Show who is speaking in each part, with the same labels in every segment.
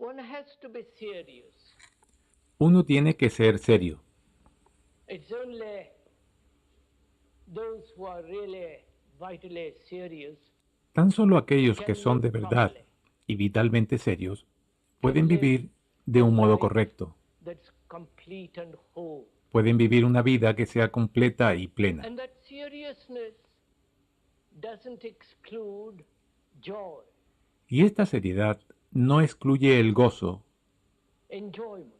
Speaker 1: One has to be serious.
Speaker 2: Uno tiene que ser serio.
Speaker 1: It's only those who are really vitally serious
Speaker 2: Tan solo aquellos que
Speaker 1: can
Speaker 2: son de
Speaker 1: live
Speaker 2: verdad
Speaker 1: properly,
Speaker 2: y vitalmente serios
Speaker 1: can
Speaker 2: pueden
Speaker 1: live
Speaker 2: vivir de
Speaker 1: a
Speaker 2: un modo
Speaker 1: life
Speaker 2: correcto.
Speaker 1: that's complete and whole.
Speaker 2: Pueden vivir una vida que sea completa y plena.
Speaker 1: And that seriousness doesn't exclude joy,
Speaker 2: Y esta seriedad no excluye el gozo
Speaker 1: enjoyment.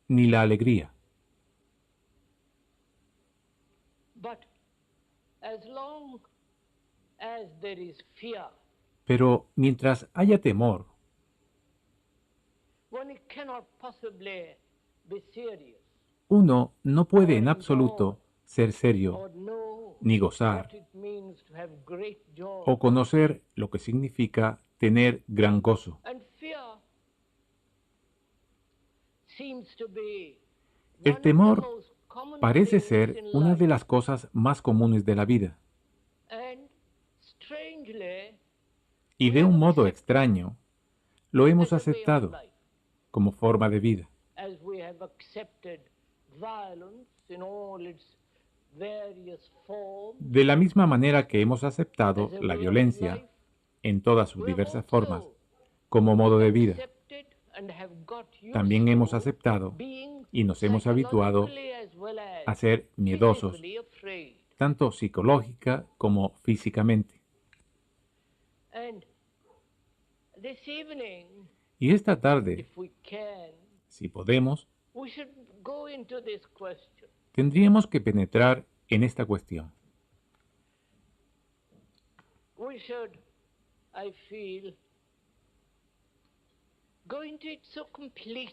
Speaker 2: ni la alegría.
Speaker 1: But as long as there is fear,
Speaker 2: Pero mientras haya temor,
Speaker 1: one cannot possibly be serious
Speaker 2: uno no puede en absoluto ser serio,
Speaker 1: or know
Speaker 2: ni
Speaker 1: what
Speaker 2: gozar,
Speaker 1: it means to have great joy.
Speaker 2: o conocer lo que significa tener gran gozo.
Speaker 1: And fear seems to be
Speaker 2: El
Speaker 1: one of
Speaker 2: temor
Speaker 1: the most common
Speaker 2: parece
Speaker 1: things
Speaker 2: ser
Speaker 1: in
Speaker 2: una
Speaker 1: life.
Speaker 2: de las cosas más comunes de la vida,
Speaker 1: And strangely,
Speaker 2: y de un modo extraño lo hemos
Speaker 1: as a way of
Speaker 2: aceptado
Speaker 1: life,
Speaker 2: como forma de vida,
Speaker 1: as we have accepted violence in all its various forms,
Speaker 2: de la misma manera que hemos aceptado
Speaker 1: as a
Speaker 2: la
Speaker 1: way of
Speaker 2: violencia
Speaker 1: life,
Speaker 2: en todas sus
Speaker 1: we have
Speaker 2: diversas formas
Speaker 1: also
Speaker 2: como modo de vida.
Speaker 1: accepted and have got used
Speaker 2: También hemos
Speaker 1: to
Speaker 2: aceptado
Speaker 1: being
Speaker 2: y nos hemos habituado
Speaker 1: psychologically as well as
Speaker 2: a ser miedosos,
Speaker 1: physically afraid.
Speaker 2: tanto psicológica como físicamente.
Speaker 1: And this evening,
Speaker 2: Y esta tarde,
Speaker 1: if we can,
Speaker 2: si podemos,
Speaker 1: we should go into this question.
Speaker 2: tendríamos que penetrar en esta cuestión.
Speaker 1: We should, I feel, go into it so completely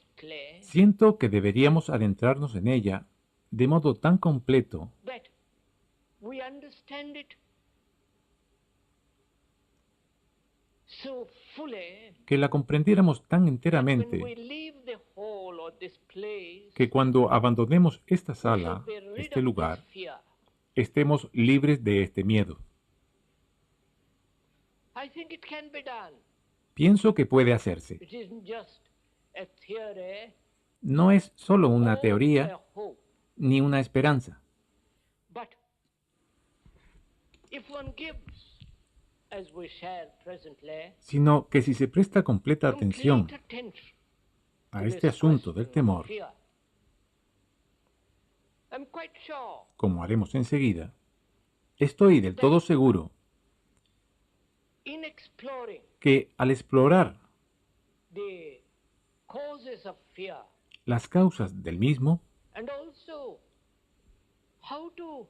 Speaker 2: Siento que deberíamos adentrarnos en ella de modo tan completo
Speaker 1: that we understand it so fully
Speaker 2: que la comprendiéramos tan
Speaker 1: that when we
Speaker 2: enteramente
Speaker 1: leave the hall or this place,
Speaker 2: que cuando abandonemos esta
Speaker 1: we
Speaker 2: sala,
Speaker 1: should be rid
Speaker 2: este
Speaker 1: of
Speaker 2: lugar,
Speaker 1: this fear.
Speaker 2: estemos libres de este miedo.
Speaker 1: I think it can be done.
Speaker 2: Pienso que puede hacerse.
Speaker 1: It isn't just a theory
Speaker 2: No es solo
Speaker 1: or
Speaker 2: una
Speaker 1: a
Speaker 2: teoría
Speaker 1: hope,
Speaker 2: ni una esperanza,
Speaker 1: but if one gives, as we shall presently,
Speaker 2: sino que si se presta completa atención
Speaker 1: complete attention
Speaker 2: a
Speaker 1: to
Speaker 2: este
Speaker 1: this
Speaker 2: asunto del
Speaker 1: question of
Speaker 2: temor,
Speaker 1: fear, I'm quite sure
Speaker 2: como haremos enseguida, estoy del todo seguro
Speaker 1: in exploring
Speaker 2: que al explorar
Speaker 1: the causes of fear
Speaker 2: las causas del mismo
Speaker 1: and also how to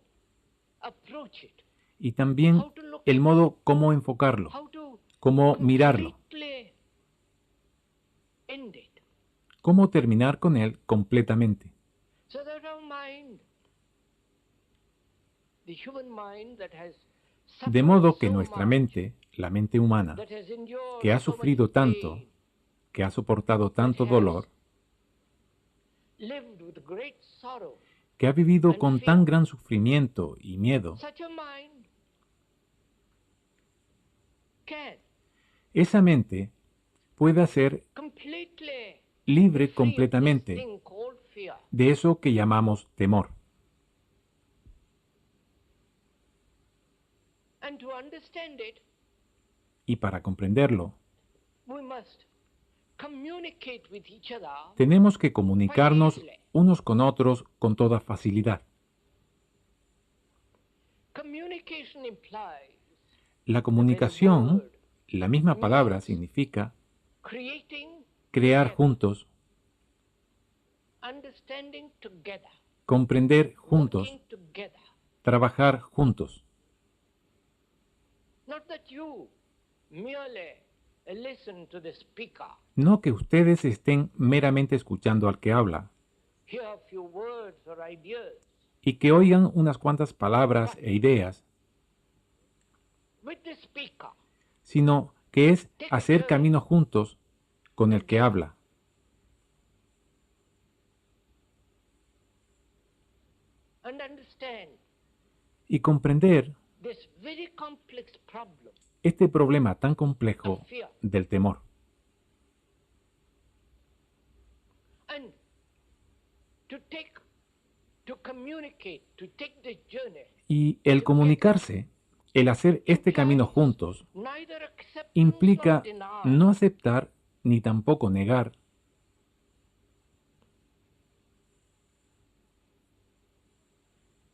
Speaker 1: approach it,
Speaker 2: y también el modo cómo enfocarlo,
Speaker 1: how to
Speaker 2: cómo mirarlo,
Speaker 1: completely end it,
Speaker 2: cómo terminar con él completamente,
Speaker 1: so that our mind, the human mind that has
Speaker 2: de
Speaker 1: suffered
Speaker 2: modo que
Speaker 1: so
Speaker 2: nuestra
Speaker 1: much,
Speaker 2: mente, la mente humana,
Speaker 1: that has endured
Speaker 2: que ha
Speaker 1: so much
Speaker 2: sufrido tanto,
Speaker 1: pain,
Speaker 2: que ha soportado tanto
Speaker 1: has
Speaker 2: dolor,
Speaker 1: lived with great sorrow,
Speaker 2: que ha vivido
Speaker 1: and
Speaker 2: con
Speaker 1: fear.
Speaker 2: tan gran sufrimiento y miedo,
Speaker 1: such a mind can
Speaker 2: esa mente puede ser
Speaker 1: completely
Speaker 2: libre
Speaker 1: free of this
Speaker 2: completamente
Speaker 1: thing called fear.
Speaker 2: de eso que llamamos temor.
Speaker 1: And to understand it,
Speaker 2: Y para comprenderlo,
Speaker 1: we must communicate with each other.
Speaker 2: tenemos que comunicarnos unos con otros con toda facilidad.
Speaker 1: Communication implies
Speaker 2: La comunicación, la misma palabra, significa
Speaker 1: creating,
Speaker 2: crear
Speaker 1: together,
Speaker 2: juntos,
Speaker 1: understanding together,
Speaker 2: comprender juntos,
Speaker 1: working together.
Speaker 2: trabajar juntos.
Speaker 1: Not that you merely listen to the speaker,
Speaker 2: No que ustedes estén meramente escuchando al que habla
Speaker 1: hear a few words or ideas.
Speaker 2: y que oigan unas cuantas palabras e ideas,
Speaker 1: With the speaker,
Speaker 2: sino que es hacer camino juntos con el que habla.
Speaker 1: and understand
Speaker 2: Y comprender
Speaker 1: this very complex problem
Speaker 2: este problema tan complejo del temor.
Speaker 1: communicate, to take the journey,
Speaker 2: Y el comunicarse, el hacer este camino juntos,
Speaker 1: neither acceptance
Speaker 2: implica
Speaker 1: nor denial.
Speaker 2: no aceptar ni tampoco negar,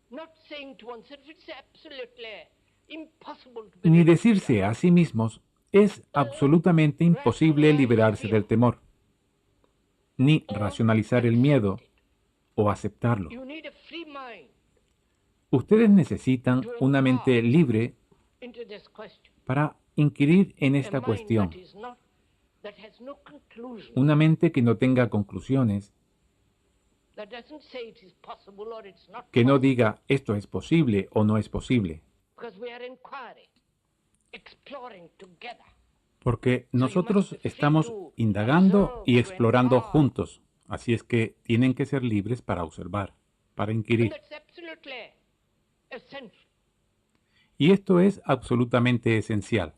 Speaker 1: Not saying to oneself, it's absolutely impossible to
Speaker 2: ni
Speaker 1: be rid of
Speaker 2: decirse
Speaker 1: fear.
Speaker 2: a sí mismos, es absolutamente imposible liberarse del temor, ni racionalizar el miedo o aceptarlo.
Speaker 1: You need a free mind
Speaker 2: Ustedes necesitan una mente libre
Speaker 1: into this question.
Speaker 2: para inquirir en
Speaker 1: A
Speaker 2: esta
Speaker 1: mind
Speaker 2: cuestión,
Speaker 1: that has no conclusion,
Speaker 2: una mente que no tenga conclusiones,
Speaker 1: that doesn't say it is possible or it's not
Speaker 2: que no
Speaker 1: possible,
Speaker 2: diga esto es posible o no es posible,
Speaker 1: because we are inquiring, exploring together.
Speaker 2: porque nosotros estamos indagando y explorando juntos, así es que tienen que ser libres para observar, para
Speaker 1: And
Speaker 2: inquirir.
Speaker 1: that's absolutely essential.
Speaker 2: Y esto es absolutamente esencial,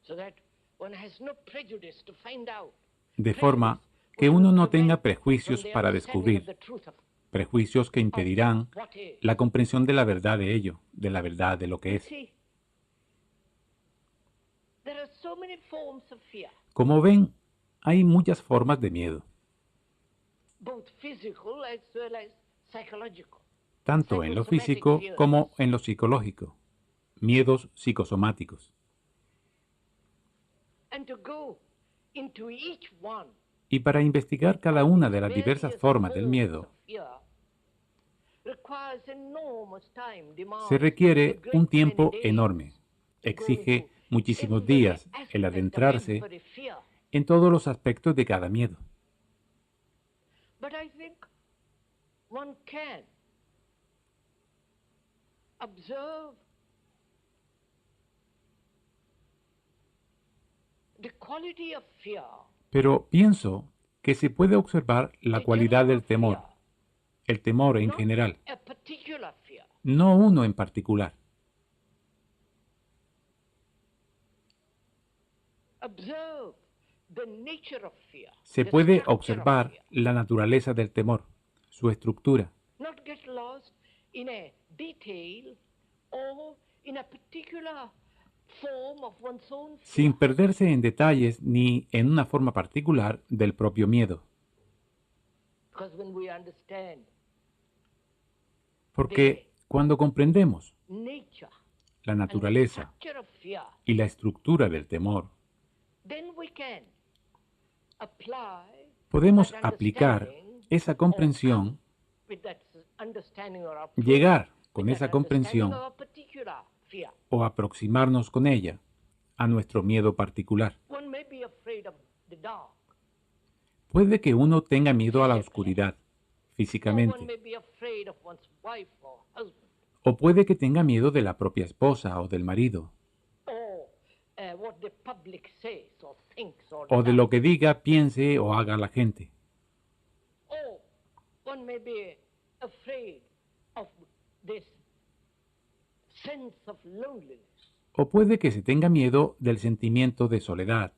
Speaker 1: So that one has no prejudice to find out.
Speaker 2: de forma que uno no tenga prejuicios para descubrir,
Speaker 1: The truth of
Speaker 2: prejuicios que impedirán
Speaker 1: what is.
Speaker 2: la comprensión de la verdad de ello, de la verdad de lo que es.
Speaker 1: See, there are so many forms of fear,
Speaker 2: Como ven, hay muchas formas de miedo,
Speaker 1: both physical as well as psychological.
Speaker 2: tanto en lo físico como en lo psicológico, miedos psicosomáticos.
Speaker 1: And to go into each one
Speaker 2: Y para investigar cada una de las diversas
Speaker 1: various
Speaker 2: formas del
Speaker 1: forms
Speaker 2: miedo,
Speaker 1: of fear requires enormous time, demands
Speaker 2: se requiere
Speaker 1: a great
Speaker 2: un
Speaker 1: many
Speaker 2: tiempo
Speaker 1: days
Speaker 2: enorme,
Speaker 1: to go
Speaker 2: exige
Speaker 1: into
Speaker 2: muchísimos
Speaker 1: every
Speaker 2: días el
Speaker 1: aspect of
Speaker 2: adentrarse
Speaker 1: every fear.
Speaker 2: en todos los aspectos de cada miedo.
Speaker 1: But I think one can observe the quality of fear,
Speaker 2: Pero pienso que se puede observar la
Speaker 1: the
Speaker 2: cualidad
Speaker 1: general
Speaker 2: del temor,
Speaker 1: fear,
Speaker 2: el temor en
Speaker 1: not
Speaker 2: general,
Speaker 1: a particular fear.
Speaker 2: no uno en particular.
Speaker 1: Observe the nature of fear.
Speaker 2: Se
Speaker 1: the
Speaker 2: puede
Speaker 1: structure of
Speaker 2: observar
Speaker 1: fear.
Speaker 2: la naturaleza del temor, su estructura,
Speaker 1: Not get lost in a detail or in a particular form of one's own fear.
Speaker 2: sin perderse en detalles ni en una forma particular del propio miedo.
Speaker 1: Because when we understand
Speaker 2: Porque cuando comprendemos
Speaker 1: nature
Speaker 2: la
Speaker 1: and the
Speaker 2: naturaleza
Speaker 1: structure of fear,
Speaker 2: y la estructura del temor,
Speaker 1: then we can apply
Speaker 2: podemos
Speaker 1: that
Speaker 2: aplicar
Speaker 1: understanding
Speaker 2: esa
Speaker 1: or
Speaker 2: comprensión,
Speaker 1: come with that understanding or approach
Speaker 2: llegar con
Speaker 1: with
Speaker 2: esa
Speaker 1: that understanding
Speaker 2: comprensión
Speaker 1: of a particular fear.
Speaker 2: o aproximarnos con ella a nuestro miedo particular.
Speaker 1: One may be afraid of the dark,
Speaker 2: Puede que uno tenga miedo a la oscuridad,
Speaker 1: or one
Speaker 2: físicamente,
Speaker 1: may be afraid of one's wife or husband,
Speaker 2: o puede que tenga miedo de la propia esposa o del marido,
Speaker 1: or what the public says or thinks or
Speaker 2: o de
Speaker 1: does.
Speaker 2: lo que diga, piense o haga la gente.
Speaker 1: Or one may be afraid of this sense of loneliness,
Speaker 2: O puede que se tenga miedo del sentimiento de soledad,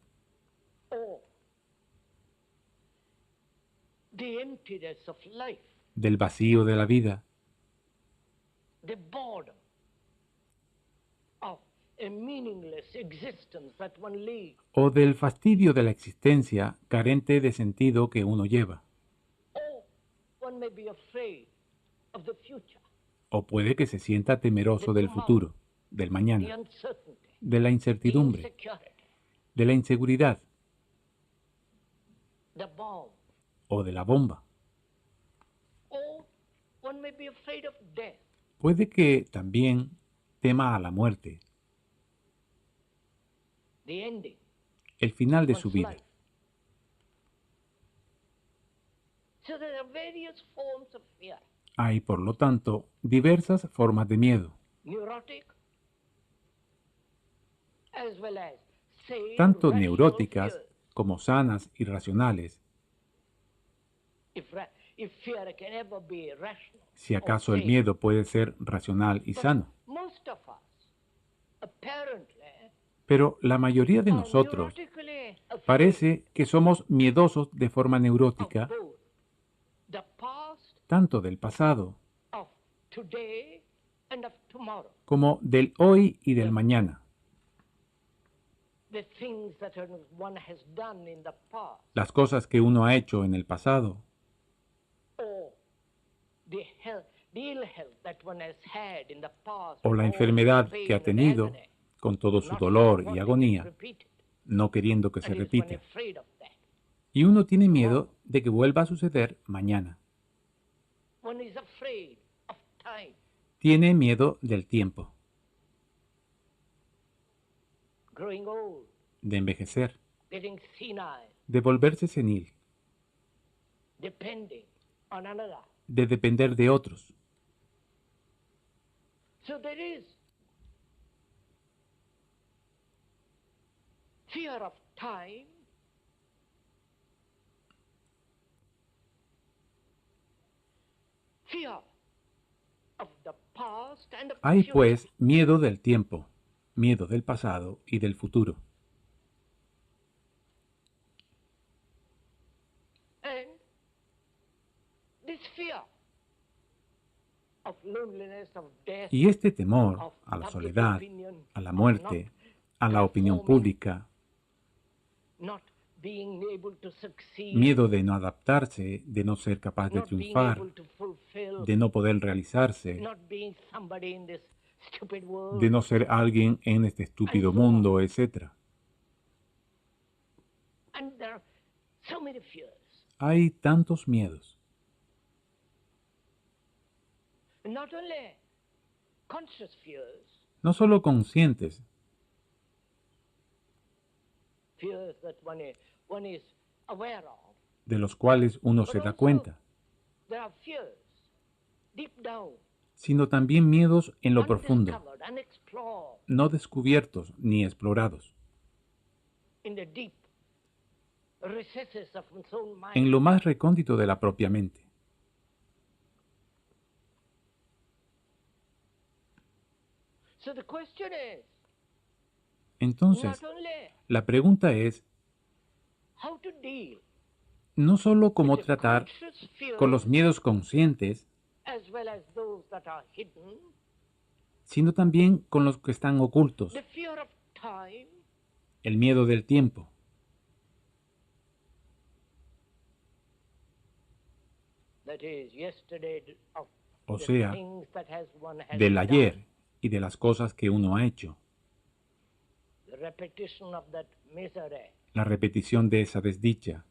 Speaker 1: or the emptiness of life,
Speaker 2: del vacío de la vida,
Speaker 1: the boredom of a meaningless existence that one leads,
Speaker 2: o del fastidio de la existencia carente de sentido que uno lleva.
Speaker 1: or one may be afraid of the future,
Speaker 2: O puede que se sienta temeroso del futuro, del
Speaker 1: the
Speaker 2: mañana,
Speaker 1: uncertainty,
Speaker 2: de la
Speaker 1: the
Speaker 2: incertidumbre,
Speaker 1: insecurity,
Speaker 2: de la inseguridad
Speaker 1: the bomb,
Speaker 2: o de la bomba.
Speaker 1: or one may be afraid of death,
Speaker 2: Puede que también tema a la muerte,
Speaker 1: the ending
Speaker 2: el final de
Speaker 1: of
Speaker 2: su
Speaker 1: one's
Speaker 2: vida.
Speaker 1: life. So there are various forms of fear.
Speaker 2: Hay, por lo tanto, diversas formas de miedo,
Speaker 1: Neurotic, as well as sane,
Speaker 2: tanto
Speaker 1: rational
Speaker 2: neuróticas
Speaker 1: fears.
Speaker 2: como sanas y racionales,
Speaker 1: If fear can ever be rational.
Speaker 2: si
Speaker 1: or
Speaker 2: acaso el
Speaker 1: sane.
Speaker 2: miedo puede ser racional y
Speaker 1: But
Speaker 2: sano.
Speaker 1: most of us, apparently,
Speaker 2: Pero la mayoría de
Speaker 1: are
Speaker 2: nosotros
Speaker 1: neurotically afraid
Speaker 2: parece que somos miedosos de forma
Speaker 1: of
Speaker 2: neurótica
Speaker 1: both the
Speaker 2: tanto del pasado
Speaker 1: of today and of tomorrow.
Speaker 2: como del hoy y del mañana.
Speaker 1: The things that one has done in the past,
Speaker 2: Las cosas que uno ha hecho en el pasado
Speaker 1: or the ill health that one has had in the past,
Speaker 2: o la
Speaker 1: all
Speaker 2: enfermedad
Speaker 1: pain
Speaker 2: que ha
Speaker 1: and
Speaker 2: tenido
Speaker 1: agony,
Speaker 2: con todo su
Speaker 1: not
Speaker 2: dolor y
Speaker 1: wanting it
Speaker 2: agonía,
Speaker 1: repeated,
Speaker 2: no queriendo que se
Speaker 1: and is one
Speaker 2: repita.
Speaker 1: afraid of that.
Speaker 2: Y uno tiene miedo de que vuelva a suceder mañana.
Speaker 1: One is afraid of time,
Speaker 2: Tiene miedo del tiempo,
Speaker 1: growing old,
Speaker 2: de envejecer,
Speaker 1: getting senile,
Speaker 2: de volverse senil,
Speaker 1: depending on another.
Speaker 2: de depender de otros.
Speaker 1: So there is fear of time, fear of the past and of the
Speaker 2: Hay
Speaker 1: future.
Speaker 2: pues miedo del tiempo, miedo del pasado y del futuro.
Speaker 1: And this fear of loneliness, of death,
Speaker 2: Y este temor
Speaker 1: of
Speaker 2: a la
Speaker 1: public
Speaker 2: soledad,
Speaker 1: opinion,
Speaker 2: a la
Speaker 1: of
Speaker 2: muerte, a la opinión
Speaker 1: conforming,
Speaker 2: pública,
Speaker 1: not being able to succeed,
Speaker 2: miedo de no adaptarse, de no ser capaz de
Speaker 1: not being
Speaker 2: triunfar,
Speaker 1: able to fulfill,
Speaker 2: de no poder realizarse,
Speaker 1: not being somebody in this stupid world,
Speaker 2: de no ser alguien en este estúpido
Speaker 1: And so on.
Speaker 2: mundo, etc.
Speaker 1: and there are so many fears.
Speaker 2: Hay tantos miedos,
Speaker 1: Not only conscious fears,
Speaker 2: no solo conscientes,
Speaker 1: fears that one is aware of,
Speaker 2: de los cuales uno
Speaker 1: but
Speaker 2: se da
Speaker 1: also
Speaker 2: cuenta,
Speaker 1: there are fears deep down,
Speaker 2: sino también miedos en lo profundo,
Speaker 1: undiscovered, unexplored,
Speaker 2: no descubiertos ni explorados,
Speaker 1: in the deep recesses of one's own mind.
Speaker 2: en lo más recóndito de la propia mente.
Speaker 1: So the question is,
Speaker 2: Entonces,
Speaker 1: not only
Speaker 2: la pregunta es
Speaker 1: how to deal
Speaker 2: no solo cómo
Speaker 1: with the
Speaker 2: tratar
Speaker 1: conscious fears
Speaker 2: con los miedos conscientes,
Speaker 1: as well as those that are hidden,
Speaker 2: sino también con los que están ocultos,
Speaker 1: the fear of time,
Speaker 2: el miedo del tiempo,
Speaker 1: that is yesterday, of
Speaker 2: o
Speaker 1: the
Speaker 2: sea,
Speaker 1: things that one has
Speaker 2: del
Speaker 1: done,
Speaker 2: ayer y de las cosas que uno ha hecho,
Speaker 1: the repetition of that misery
Speaker 2: la repetición de esa desdicha,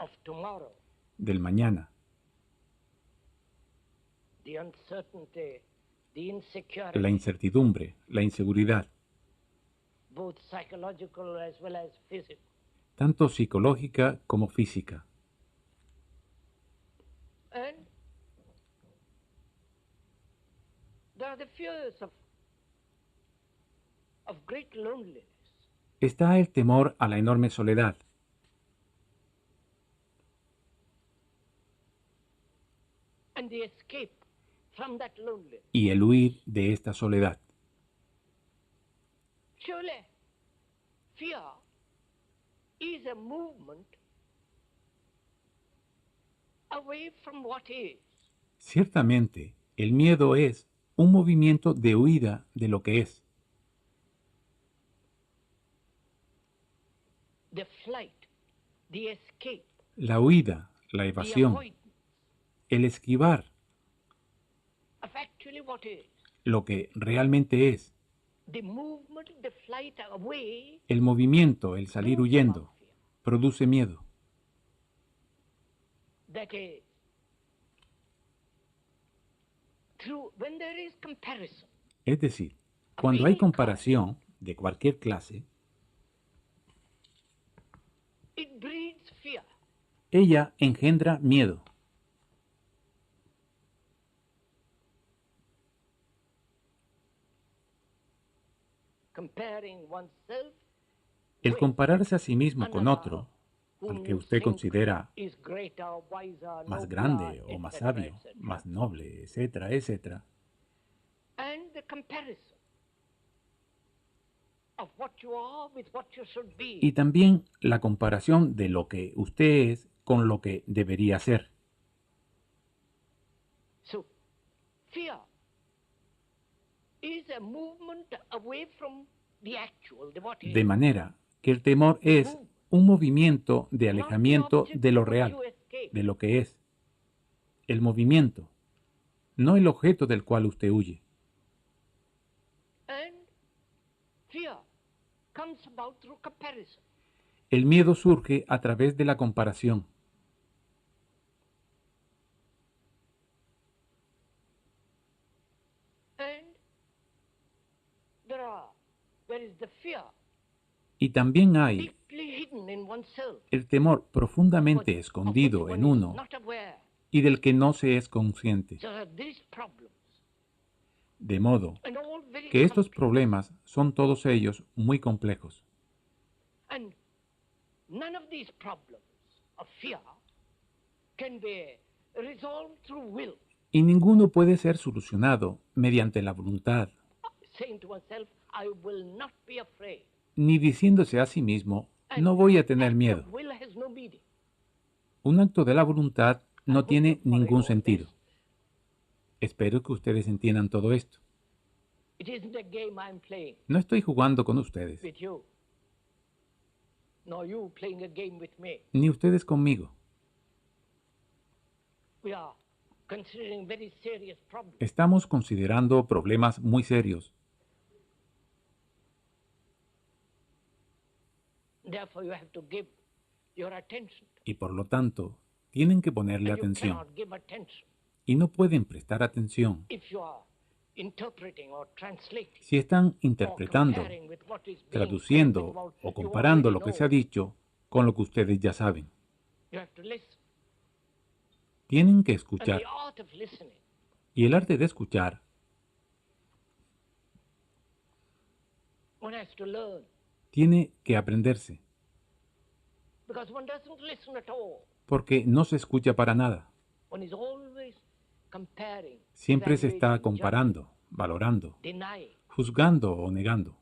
Speaker 1: of tomorrow,
Speaker 2: del mañana,
Speaker 1: the uncertainty, the
Speaker 2: la
Speaker 1: insecurity,
Speaker 2: incertidumbre, la inseguridad,
Speaker 1: both psychological as well as physical.
Speaker 2: tanto psicológica como física.
Speaker 1: And there are the fears of great loneliness.
Speaker 2: Está el temor a la enorme soledad,
Speaker 1: And the escape from that loneliness.
Speaker 2: y el huir de esta soledad.
Speaker 1: Surely, fear is a movement away from what is.
Speaker 2: Ciertamente, el miedo es un movimiento de huida de lo que es,
Speaker 1: The flight, the escape,
Speaker 2: la huida, la
Speaker 1: the
Speaker 2: evasión,
Speaker 1: avoidance
Speaker 2: el esquivar
Speaker 1: of actually what is.
Speaker 2: lo que realmente es,
Speaker 1: The movement, the flight away
Speaker 2: el movimiento, el salir
Speaker 1: brings
Speaker 2: huyendo,
Speaker 1: about fear.
Speaker 2: produce miedo.
Speaker 1: That is, when there is comparison,
Speaker 2: Es decir, cuando hay comparación de cualquier clase,
Speaker 1: it breeds fear.
Speaker 2: ella engendra miedo.
Speaker 1: Comparing oneself
Speaker 2: El
Speaker 1: with
Speaker 2: compararse a sí mismo con
Speaker 1: another
Speaker 2: otro,
Speaker 1: whom
Speaker 2: al que
Speaker 1: you
Speaker 2: usted
Speaker 1: think
Speaker 2: considera
Speaker 1: is greater, wiser,
Speaker 2: más
Speaker 1: nobler,
Speaker 2: grande o más
Speaker 1: etc.,
Speaker 2: sabio,
Speaker 1: etc.
Speaker 2: más noble, etcétera, etcétera,
Speaker 1: And the comparison of what you are with what you should be.
Speaker 2: y también la comparación de lo que usted es con lo que debería ser.
Speaker 1: fear is a movement away from the actual, the what is.
Speaker 2: De manera que el temor es un movimiento de alejamiento de lo real, de lo que es. El movimiento, no el objeto del cual usted huye.
Speaker 1: And fear comes about through comparison.
Speaker 2: El miedo surge a través de la comparación.
Speaker 1: And there is the fear
Speaker 2: Y también hay
Speaker 1: deeply hidden in oneself,
Speaker 2: el temor profundamente
Speaker 1: of which
Speaker 2: escondido
Speaker 1: one
Speaker 2: en
Speaker 1: is
Speaker 2: uno
Speaker 1: not aware.
Speaker 2: y del que no se es consciente.
Speaker 1: So that these problems,
Speaker 2: De modo
Speaker 1: and all very
Speaker 2: que estos
Speaker 1: complex,
Speaker 2: problemas son todos ellos muy complejos.
Speaker 1: and none of these problems of fear can be resolved through will,
Speaker 2: Y ninguno puede ser solucionado mediante la voluntad,
Speaker 1: saying to oneself, I will not be afraid.
Speaker 2: ni diciéndose a sí mismo,
Speaker 1: And
Speaker 2: no voy a tener
Speaker 1: act
Speaker 2: miedo.
Speaker 1: of will has no meaning.
Speaker 2: Un acto de la voluntad no
Speaker 1: I hope
Speaker 2: tiene
Speaker 1: you're following
Speaker 2: ningún
Speaker 1: all
Speaker 2: sentido.
Speaker 1: this.
Speaker 2: Espero que ustedes entiendan todo esto.
Speaker 1: It isn't a game I'm playing
Speaker 2: No estoy jugando con ustedes,
Speaker 1: with you, nor you playing a game with me.
Speaker 2: ni ustedes conmigo.
Speaker 1: We are considering very serious problems.
Speaker 2: Estamos considerando problemas muy serios.
Speaker 1: Therefore, you have to give your attention.
Speaker 2: Y por lo tanto, tienen que ponerle
Speaker 1: And you
Speaker 2: atención.
Speaker 1: cannot give attention
Speaker 2: Y no pueden prestar atención
Speaker 1: if you are interpreting or translating
Speaker 2: si están
Speaker 1: or
Speaker 2: interpretando,
Speaker 1: comparing with what is being said,
Speaker 2: traduciendo
Speaker 1: with what
Speaker 2: o
Speaker 1: you
Speaker 2: comparando
Speaker 1: already
Speaker 2: lo que
Speaker 1: know.
Speaker 2: se ha dicho con lo que ustedes ya saben.
Speaker 1: You have to listen.
Speaker 2: Tienen que
Speaker 1: And
Speaker 2: escuchar.
Speaker 1: the art of listening
Speaker 2: Y el arte de escuchar
Speaker 1: one has to learn,
Speaker 2: tiene que aprenderse,
Speaker 1: because one doesn't listen at all.
Speaker 2: porque no se escucha para nada.
Speaker 1: One is always comparing,
Speaker 2: Siempre se está
Speaker 1: evaluating,
Speaker 2: comparando, valorando,
Speaker 1: judging, denying.
Speaker 2: juzgando o negando.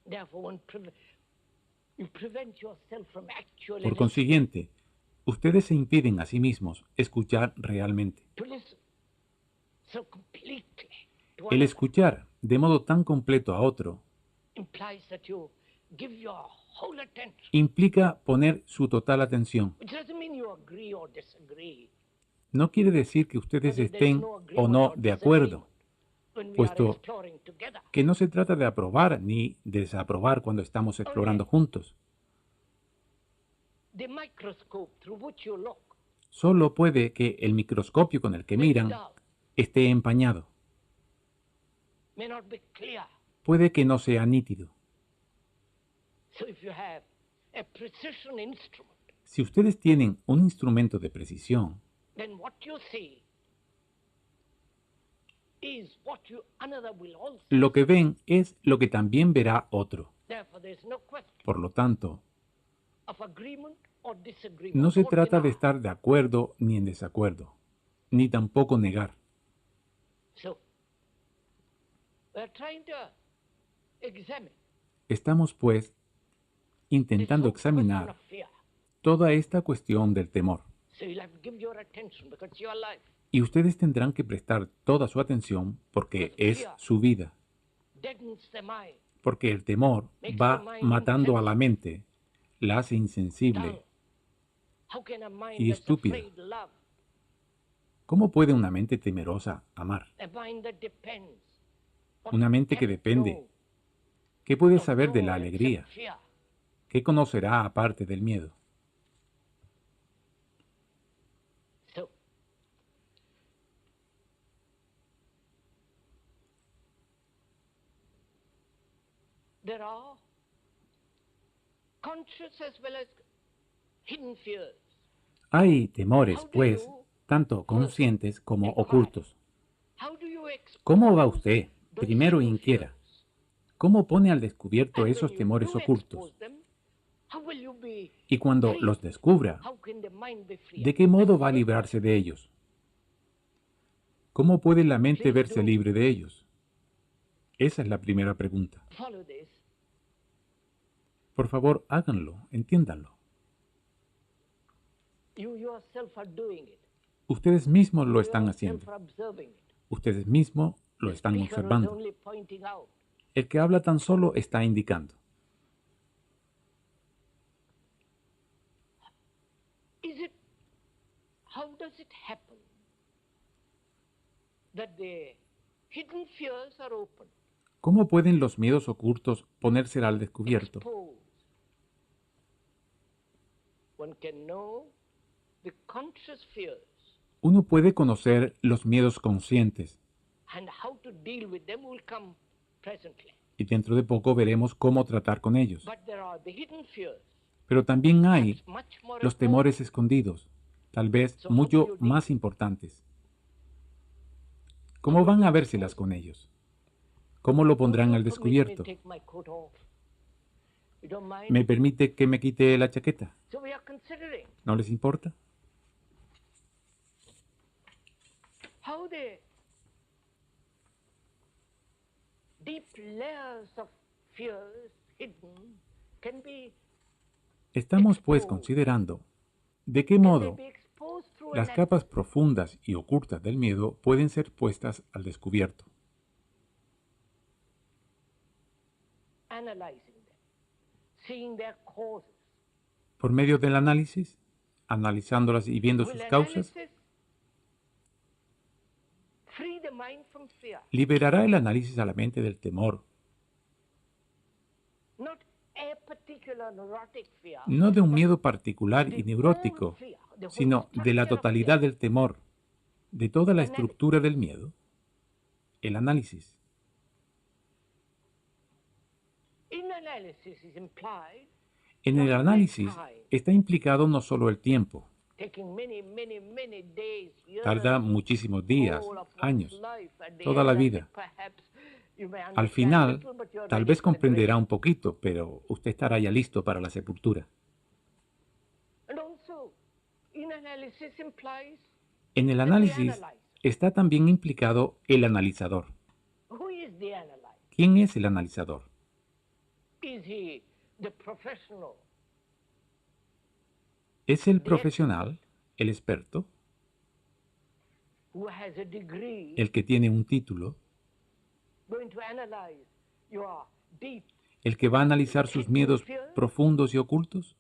Speaker 1: Therefore, you prevent yourself from actually
Speaker 2: Por
Speaker 1: listening.
Speaker 2: consiguiente, ustedes se impiden a sí mismos escuchar realmente.
Speaker 1: To listen so completely to
Speaker 2: El
Speaker 1: another
Speaker 2: escuchar de modo tan completo a otro
Speaker 1: implies that you give your whole attention,
Speaker 2: implica poner su total atención.
Speaker 1: which doesn't mean you agree or disagree.
Speaker 2: No quiere decir que ustedes
Speaker 1: There is
Speaker 2: estén
Speaker 1: no
Speaker 2: o
Speaker 1: agreement
Speaker 2: no
Speaker 1: or
Speaker 2: de acuerdo,
Speaker 1: disagreement when we
Speaker 2: puesto
Speaker 1: are exploring together.
Speaker 2: que no se trata de aprobar ni desaprobar cuando estamos explorando juntos.
Speaker 1: The microscope through which you look
Speaker 2: Solo puede que el microscopio con el que
Speaker 1: may be
Speaker 2: miran
Speaker 1: dull,
Speaker 2: esté empañado.
Speaker 1: may not be clear.
Speaker 2: Puede que no sea nítido.
Speaker 1: So if you have a precision instrument,
Speaker 2: Si ustedes tienen un instrumento de precisión,
Speaker 1: then what you see is what another will also.
Speaker 2: lo que ven es lo que también verá otro.
Speaker 1: Therefore, there is no question
Speaker 2: Por lo tanto,
Speaker 1: of agreement or disagreement.
Speaker 2: no se
Speaker 1: or
Speaker 2: trata de
Speaker 1: denial.
Speaker 2: estar de acuerdo ni en desacuerdo, ni tampoco negar.
Speaker 1: So, we are trying to examine
Speaker 2: Estamos, pues,
Speaker 1: this
Speaker 2: intentando
Speaker 1: whole question
Speaker 2: examinar
Speaker 1: of fear.
Speaker 2: toda esta cuestión del temor.
Speaker 1: So you'll have to give your attention because it's your life.
Speaker 2: Y ustedes tendrán que prestar toda su atención porque es su vida.
Speaker 1: Deadens the mind,
Speaker 2: Porque el temor va matando a la mente, la hace
Speaker 1: dull.
Speaker 2: insensible.
Speaker 1: How can a mind
Speaker 2: Y
Speaker 1: that's
Speaker 2: estúpida.
Speaker 1: afraid love?
Speaker 2: ¿Cómo puede una mente temerosa amar?
Speaker 1: A mind that depends. What
Speaker 2: Una mente
Speaker 1: can
Speaker 2: que
Speaker 1: it
Speaker 2: depende.
Speaker 1: know
Speaker 2: ¿Qué puede
Speaker 1: of
Speaker 2: saber de la
Speaker 1: joy
Speaker 2: alegría?
Speaker 1: except fear?
Speaker 2: ¿Qué conocerá aparte del miedo?
Speaker 1: So, there are conscious as well as hidden fears.
Speaker 2: Hay temores, pues, tanto conscientes como ocultos.
Speaker 1: How do you
Speaker 2: ¿Cómo va
Speaker 1: expose
Speaker 2: usted?
Speaker 1: those
Speaker 2: Primero
Speaker 1: hidden
Speaker 2: inquiera.
Speaker 1: fears?
Speaker 2: ¿Cómo pone al descubierto
Speaker 1: And
Speaker 2: esos
Speaker 1: when you
Speaker 2: temores
Speaker 1: do
Speaker 2: ocultos?
Speaker 1: expose them, how will you be
Speaker 2: Y cuando
Speaker 1: free?
Speaker 2: los descubra,
Speaker 1: How can the mind be free?
Speaker 2: ¿de qué modo va a librarse de ellos? ¿Cómo puede la mente verse libre de ellos? Esa es la primera pregunta.
Speaker 1: Follow this.
Speaker 2: Por favor, háganlo, entiéndanlo.
Speaker 1: You yourself are doing it.
Speaker 2: Ustedes mismos lo
Speaker 1: You
Speaker 2: están
Speaker 1: yourself
Speaker 2: haciendo.
Speaker 1: are observing it.
Speaker 2: Ustedes mismos lo
Speaker 1: The
Speaker 2: están
Speaker 1: speaker is
Speaker 2: observando.
Speaker 1: only pointing out.
Speaker 2: El que habla tan solo está indicando.
Speaker 1: How does it happen that the hidden fears are open,
Speaker 2: ¿Cómo pueden los miedos ocultos ponerse al descubierto?
Speaker 1: exposed? One can know the conscious fears
Speaker 2: Uno puede conocer los miedos conscientes
Speaker 1: and how to deal with them will come presently.
Speaker 2: y dentro de poco veremos cómo tratar con ellos.
Speaker 1: But there are the hidden fears,
Speaker 2: Pero también hay
Speaker 1: perhaps much more
Speaker 2: los
Speaker 1: important.
Speaker 2: temores escondidos, tal vez mucho más importantes. ¿Cómo van a vérselas con ellos? ¿Cómo lo pondrán al descubierto?
Speaker 1: Take my coat off. You don't mind?
Speaker 2: ¿Me permite que me quite la chaqueta?
Speaker 1: So we are considering
Speaker 2: ¿No les importa?
Speaker 1: how the deep layers of fears hidden can be,
Speaker 2: Estamos pues considerando de qué
Speaker 1: can they
Speaker 2: modo
Speaker 1: be exposed through
Speaker 2: las
Speaker 1: an
Speaker 2: capas profundas y ocultas del miedo pueden ser puestas al descubierto,
Speaker 1: analyzing them, seeing their causes.
Speaker 2: por medio del análisis, analizándolas y viendo
Speaker 1: Will
Speaker 2: sus causas.
Speaker 1: analysis free the mind from fear?
Speaker 2: Liberará el análisis a la mente del temor,
Speaker 1: Not a particular neurotic fear,
Speaker 2: no de un
Speaker 1: but
Speaker 2: miedo particular y
Speaker 1: the
Speaker 2: neurótico,
Speaker 1: whole fear, the whole
Speaker 2: sino de la
Speaker 1: structure of
Speaker 2: totalidad
Speaker 1: fear.
Speaker 2: del temor, de toda la estructura del miedo. El análisis.
Speaker 1: In analysis is implied
Speaker 2: En el análisis está implicado no solo el tiempo,
Speaker 1: taking many days, years,
Speaker 2: tarda muchísimos días,
Speaker 1: whole of one's
Speaker 2: años,
Speaker 1: life. At the
Speaker 2: toda
Speaker 1: end
Speaker 2: la
Speaker 1: of it,
Speaker 2: vida.
Speaker 1: perhaps you may
Speaker 2: Al
Speaker 1: understand
Speaker 2: final,
Speaker 1: little, but you are
Speaker 2: tal
Speaker 1: ready
Speaker 2: vez
Speaker 1: for the
Speaker 2: comprenderá
Speaker 1: grave.
Speaker 2: un poquito, pero usted estará ya listo para la sepultura.
Speaker 1: And also, in analysis implies
Speaker 2: En el análisis está también implicado el analizador.
Speaker 1: who is the analyzer?
Speaker 2: ¿Quién es el analizador?
Speaker 1: Is he the professional?
Speaker 2: ¿Es el profesional, el experto,
Speaker 1: Who has a degree
Speaker 2: el que tiene un título,
Speaker 1: going to analyze your deep?
Speaker 2: el que va a analizar sus miedos profundos y ocultos?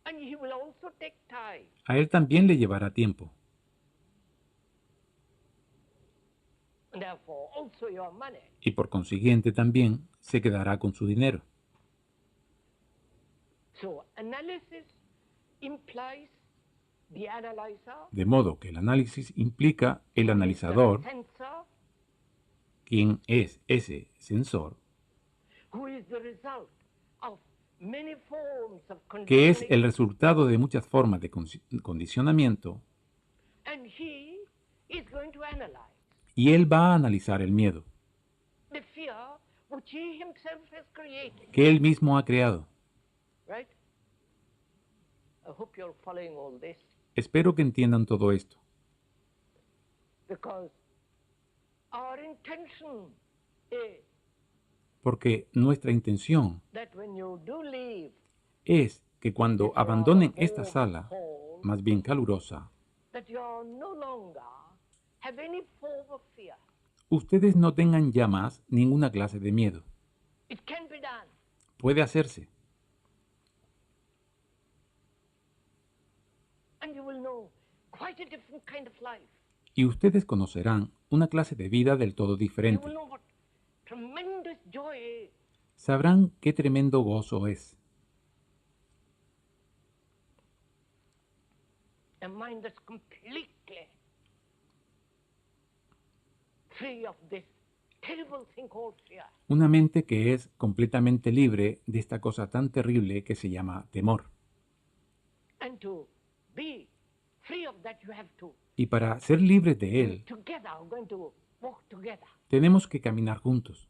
Speaker 1: And he will also take time.
Speaker 2: A él también le llevará tiempo
Speaker 1: And therefore also your money.
Speaker 2: y por consiguiente también se quedará con su dinero.
Speaker 1: So analysis implies the analyzer,
Speaker 2: De modo que el análisis implica el analizador,
Speaker 1: the sensor,
Speaker 2: quien es ese sensor,
Speaker 1: who is the result of many forms of
Speaker 2: que es
Speaker 1: conditioning,
Speaker 2: el resultado de muchas formas de condicionamiento,
Speaker 1: and he is going to analyze
Speaker 2: y él va a analizar el miedo,
Speaker 1: the fear which he himself has created.
Speaker 2: que él mismo ha creado.
Speaker 1: Right? I hope you're following all this,
Speaker 2: Espero que entiendan todo esto,
Speaker 1: because our intention is
Speaker 2: porque nuestra intención
Speaker 1: that when you do leave
Speaker 2: es que cuando
Speaker 1: this
Speaker 2: abandonen
Speaker 1: rather
Speaker 2: esta
Speaker 1: warm
Speaker 2: sala,
Speaker 1: hall,
Speaker 2: más bien calurosa,
Speaker 1: that you no longer have any form of fear.
Speaker 2: ustedes no tengan ya más ninguna clase de miedo.
Speaker 1: It can be done.
Speaker 2: Puede hacerse.
Speaker 1: And you will know quite a different kind of life.
Speaker 2: Y ustedes conocerán una clase de vida del todo
Speaker 1: You
Speaker 2: diferente.
Speaker 1: will know what tremendous joy is.
Speaker 2: Sabrán qué tremendo gozo es.
Speaker 1: A mind that's completely free of this terrible thing called fear.
Speaker 2: Una mente que es completamente libre de esta cosa tan terrible que se llama temor.
Speaker 1: And to be free of that, you have to
Speaker 2: Y para ser libres de él,
Speaker 1: together, we're going to walk together.
Speaker 2: tenemos que caminar juntos.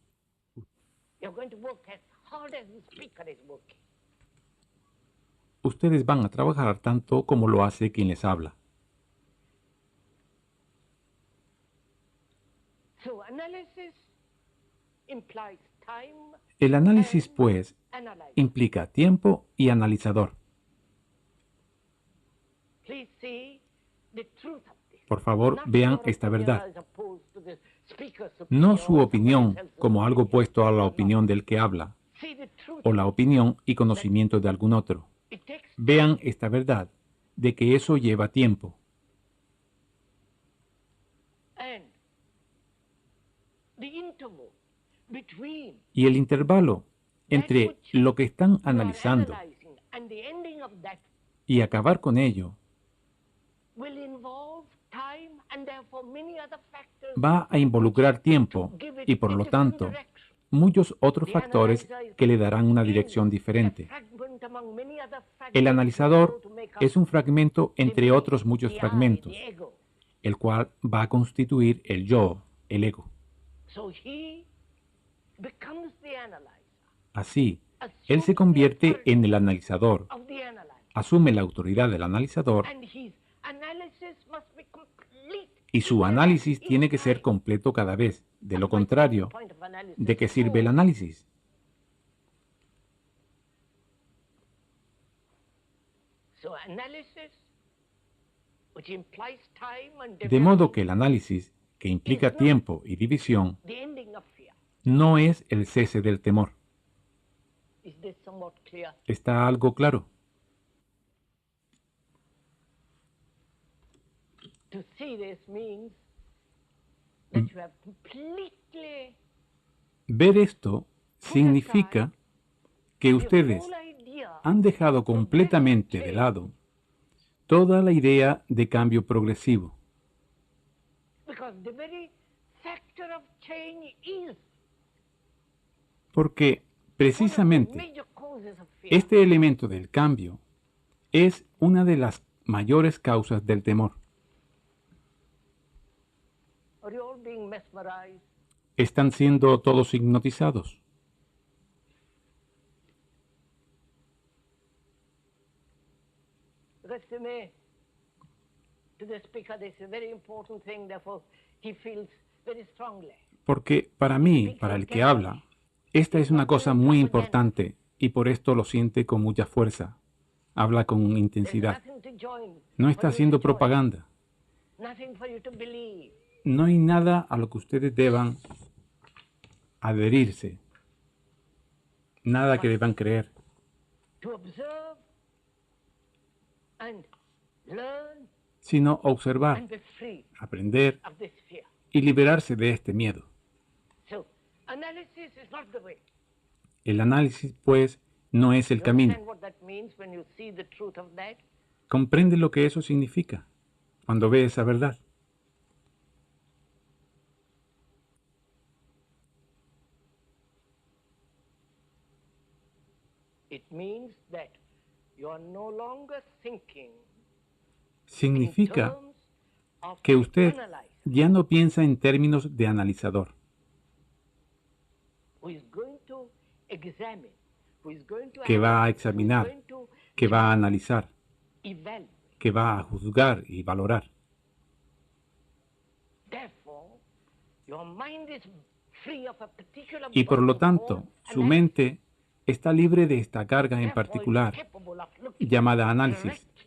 Speaker 1: You're going to work as hard as the speaker is working.
Speaker 2: Ustedes van a trabajar tanto como lo hace quien les habla.
Speaker 1: So analysis implies time,
Speaker 2: El análisis, pues,
Speaker 1: analyze.
Speaker 2: implica tiempo y analizador.
Speaker 1: Please see the truth of this.
Speaker 2: Por favor,
Speaker 1: Not
Speaker 2: vean
Speaker 1: your
Speaker 2: esta
Speaker 1: opinion
Speaker 2: verdad.
Speaker 1: as opposed to the speaker's
Speaker 2: No
Speaker 1: opinion
Speaker 2: su
Speaker 1: or
Speaker 2: opinión
Speaker 1: somebody else's
Speaker 2: como algo
Speaker 1: opinion.
Speaker 2: opuesto a la
Speaker 1: No.
Speaker 2: opinión del que habla,
Speaker 1: See the truth
Speaker 2: o
Speaker 1: of
Speaker 2: la
Speaker 1: it.
Speaker 2: opinión y conocimiento de algún otro.
Speaker 1: It takes
Speaker 2: Vean
Speaker 1: time.
Speaker 2: esta verdad de que eso lleva tiempo.
Speaker 1: And the interval between
Speaker 2: Y el intervalo
Speaker 1: that
Speaker 2: entre
Speaker 1: which
Speaker 2: lo que están
Speaker 1: you are
Speaker 2: analizando
Speaker 1: analyzing and the ending of that
Speaker 2: y acabar con ello
Speaker 1: will involve time and therefore many other factors
Speaker 2: va a involucrar tiempo
Speaker 1: to give it
Speaker 2: y por
Speaker 1: a
Speaker 2: lo
Speaker 1: different
Speaker 2: tanto
Speaker 1: direction.
Speaker 2: muchos otros
Speaker 1: The
Speaker 2: factores
Speaker 1: analyzer
Speaker 2: que le darán una
Speaker 1: is
Speaker 2: dirección
Speaker 1: a
Speaker 2: diferente.
Speaker 1: fragment among many other
Speaker 2: El
Speaker 1: fragments
Speaker 2: analizador
Speaker 1: to make up
Speaker 2: es un fragmento
Speaker 1: the
Speaker 2: entre
Speaker 1: me,
Speaker 2: otros muchos
Speaker 1: the I,
Speaker 2: fragmentos,
Speaker 1: the ego.
Speaker 2: el cual va a constituir el yo, el ego.
Speaker 1: So he becomes the analyzer,
Speaker 2: Así, él se convierte en el analizador,
Speaker 1: of the analyzer,
Speaker 2: asume la autoridad del analizador
Speaker 1: and his analysis must be complete.
Speaker 2: y su análisis tiene que ser completo cada vez. De lo contrario, ¿de qué sirve el análisis?
Speaker 1: So analysis, which implies time and
Speaker 2: De modo
Speaker 1: division,
Speaker 2: que el análisis, que implica tiempo y división,
Speaker 1: the ending of fear.
Speaker 2: no es el cese del temor.
Speaker 1: Is this somewhat clear?
Speaker 2: ¿Está algo claro?
Speaker 1: To see this means that you have completely
Speaker 2: Ver esto significa que
Speaker 1: the
Speaker 2: ustedes
Speaker 1: whole idea
Speaker 2: han dejado completamente de lado toda la idea de cambio progresivo,
Speaker 1: because the very factor of change is
Speaker 2: porque
Speaker 1: one of the
Speaker 2: precisamente
Speaker 1: major causes of fear.
Speaker 2: este elemento del cambio es una de las mayores causas del temor.
Speaker 1: Are you all being mesmerized?
Speaker 2: ¿Están siendo todos hipnotizados?
Speaker 1: Because to me, to the speaker, this is a very important thing, therefore he feels very strongly.
Speaker 2: Porque para mí, para el que habla, esta es una cosa muy importante y por esto lo siente con mucha fuerza. Habla con
Speaker 1: There's
Speaker 2: intensidad.
Speaker 1: nothing to join,
Speaker 2: No
Speaker 1: for
Speaker 2: está
Speaker 1: you to
Speaker 2: haciendo
Speaker 1: join,
Speaker 2: propaganda.
Speaker 1: nothing for you to believe.
Speaker 2: No hay nada a lo que ustedes deban adherirse. Nada que deban creer.
Speaker 1: To observe and learn
Speaker 2: Sino observar,
Speaker 1: and be free
Speaker 2: aprender
Speaker 1: of this fear.
Speaker 2: y liberarse de este miedo.
Speaker 1: So, analysis is not the way.
Speaker 2: El análisis, pues, no es el
Speaker 1: You
Speaker 2: camino.
Speaker 1: understand what that means when you see the truth of that?
Speaker 2: ¿Comprende lo que eso significa cuando ve esa verdad?
Speaker 1: It means that you are no longer thinking in
Speaker 2: Significa
Speaker 1: terms of
Speaker 2: que
Speaker 1: the
Speaker 2: usted
Speaker 1: analyzer
Speaker 2: ya no piensa en términos de analizador,
Speaker 1: who is going to examine, who is going to
Speaker 2: que va a
Speaker 1: analyze,
Speaker 2: examinar,
Speaker 1: who is going to
Speaker 2: que va a analizar,
Speaker 1: evaluate.
Speaker 2: que va a juzgar y valorar.
Speaker 1: Therefore, your mind is free of a particular
Speaker 2: Y por lo
Speaker 1: burden
Speaker 2: tanto,
Speaker 1: called
Speaker 2: su
Speaker 1: analysis.
Speaker 2: mente está libre de esta carga en
Speaker 1: Therefore, it's
Speaker 2: particular
Speaker 1: capable of looking
Speaker 2: llamada análisis.
Speaker 1: directly.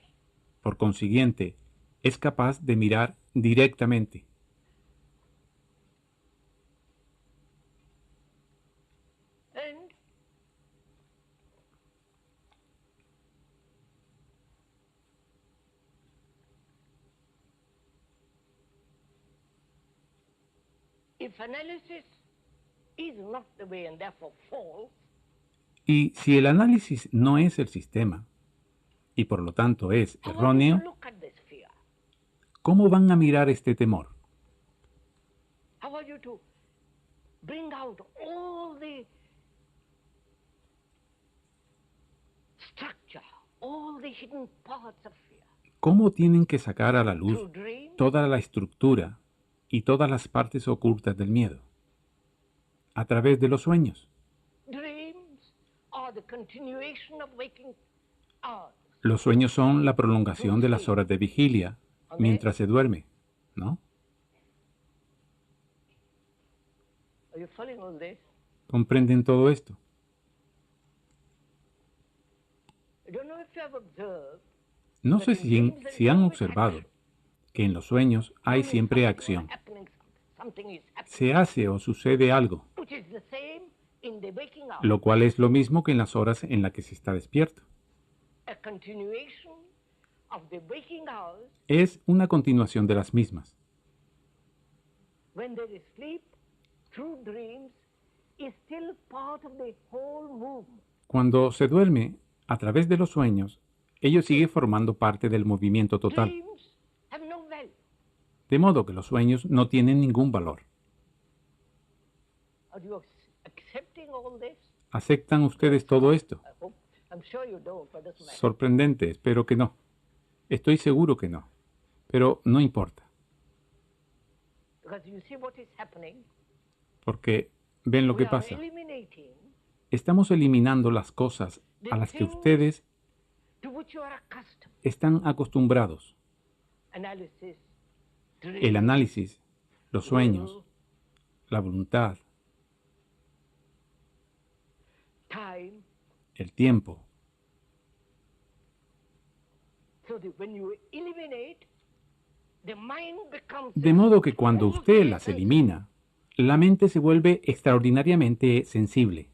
Speaker 2: Por consiguiente, es capaz de mirar directamente.
Speaker 1: And if analysis is not the way and therefore false,
Speaker 2: Y si el análisis no es el sistema, y por lo tanto es
Speaker 1: how are you
Speaker 2: erróneo,
Speaker 1: to look at this fear?
Speaker 2: ¿cómo van a mirar este temor?
Speaker 1: How are you to bring out all the structure, all the hidden parts of fear?
Speaker 2: ¿Cómo tienen que sacar a la luz
Speaker 1: Through dreams,
Speaker 2: toda la estructura y todas las partes ocultas del miedo? A través de los sueños.
Speaker 1: dreams are the continuation of waking hours.
Speaker 2: Los sueños son la prolongación de las horas de vigilia mientras se duerme, ¿no?
Speaker 1: Are you following all this?
Speaker 2: ¿Comprenden todo esto?
Speaker 1: I don't know if you have observed
Speaker 2: No sé si han observado que en los sueños hay siempre acción. Se hace o sucede algo, lo cual es lo mismo que en las horas en las que se está despierto. Es una continuación de las mismas. Cuando se duerme, a través de los sueños, ello sigue formando parte del movimiento total. De modo que los sueños no tienen ningún valor. ¿Aceptan ustedes todo esto? Sorprendente, espero que no. Estoy seguro que no. Pero no importa. Porque ven lo que pasa. Estamos eliminando las cosas a las que ustedes están acostumbrados. El análisis, los sueños, la voluntad, el tiempo. De modo que cuando usted las elimina, la mente se vuelve extraordinariamente sensible.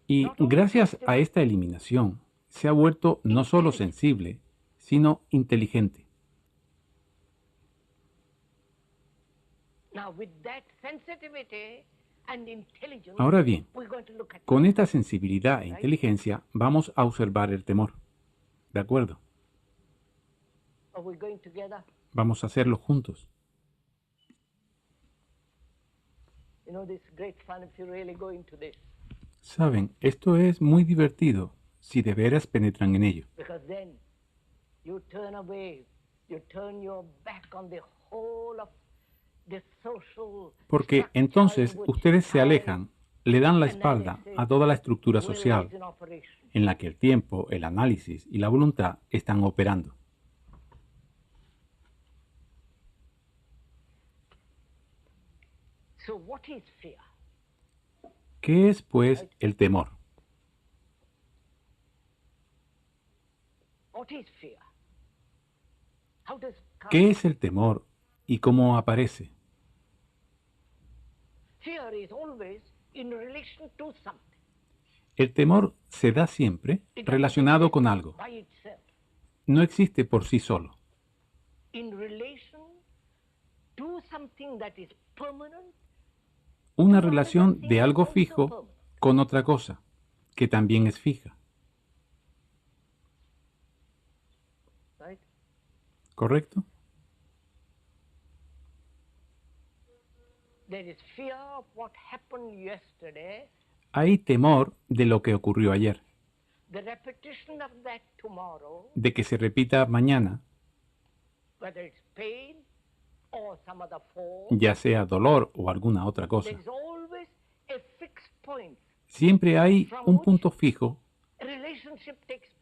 Speaker 2: Y gracias a esta eliminación, se ha vuelto no solo sensible, sino inteligente. Ahora bien, con esta sensibilidad e inteligencia vamos a observar el temor. ¿De acuerdo? Vamos a hacerlo juntos. Saben, esto es muy divertido si de veras penetran en ello. Porque entonces ustedes se alejan, le dan la espalda a toda la estructura social en la que el tiempo, el análisis y la voluntad están operando. ¿Qué es, pues, el temor? ¿Qué es el temor y cómo aparece? El temor se da siempre relacionado con algo. No existe por sí solo. Una relación de algo fijo con otra cosa, que también es fija. ¿Correcto? Hay temor de lo que ocurrió ayer, de que se repita mañana, ya sea dolor o alguna otra cosa. Siempre hay un punto fijo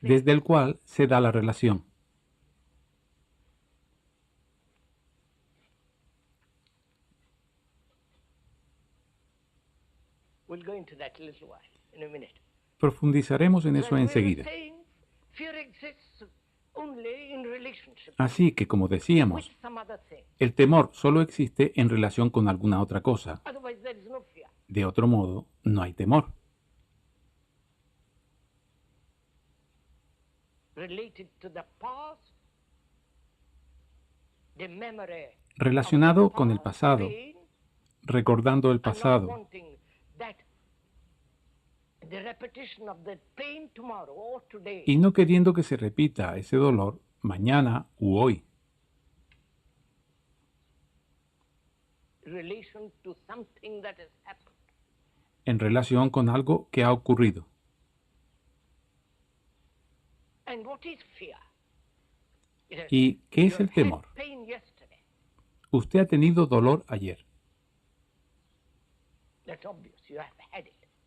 Speaker 2: desde el cual se da la relación. Profundizaremos en eso enseguida. Así que, como decíamos, el temor solo existe en relación con alguna otra cosa. De otro modo, no hay temor. Relacionado con el pasado, recordando el pasado, y no queriendo que se repita ese dolor mañana u hoy. En relación con algo que ha ocurrido. ¿Y qué es el temor? Usted ha tenido dolor ayer.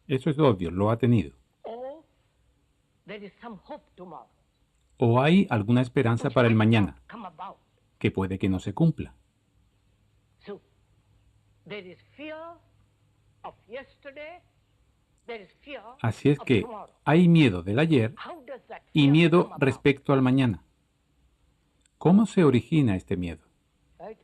Speaker 2: Eso es obvio, lo ha tenido. O hay alguna esperanza para el mañana, que puede que no se cumpla.
Speaker 1: There is fear of yesterday, there is fear
Speaker 2: Así es
Speaker 1: of
Speaker 2: que
Speaker 1: tomorrow.
Speaker 2: hay miedo del ayer
Speaker 1: How does that
Speaker 2: y
Speaker 1: fear
Speaker 2: miedo
Speaker 1: come about?
Speaker 2: respecto al mañana. ¿Cómo se origina este miedo?
Speaker 1: Right?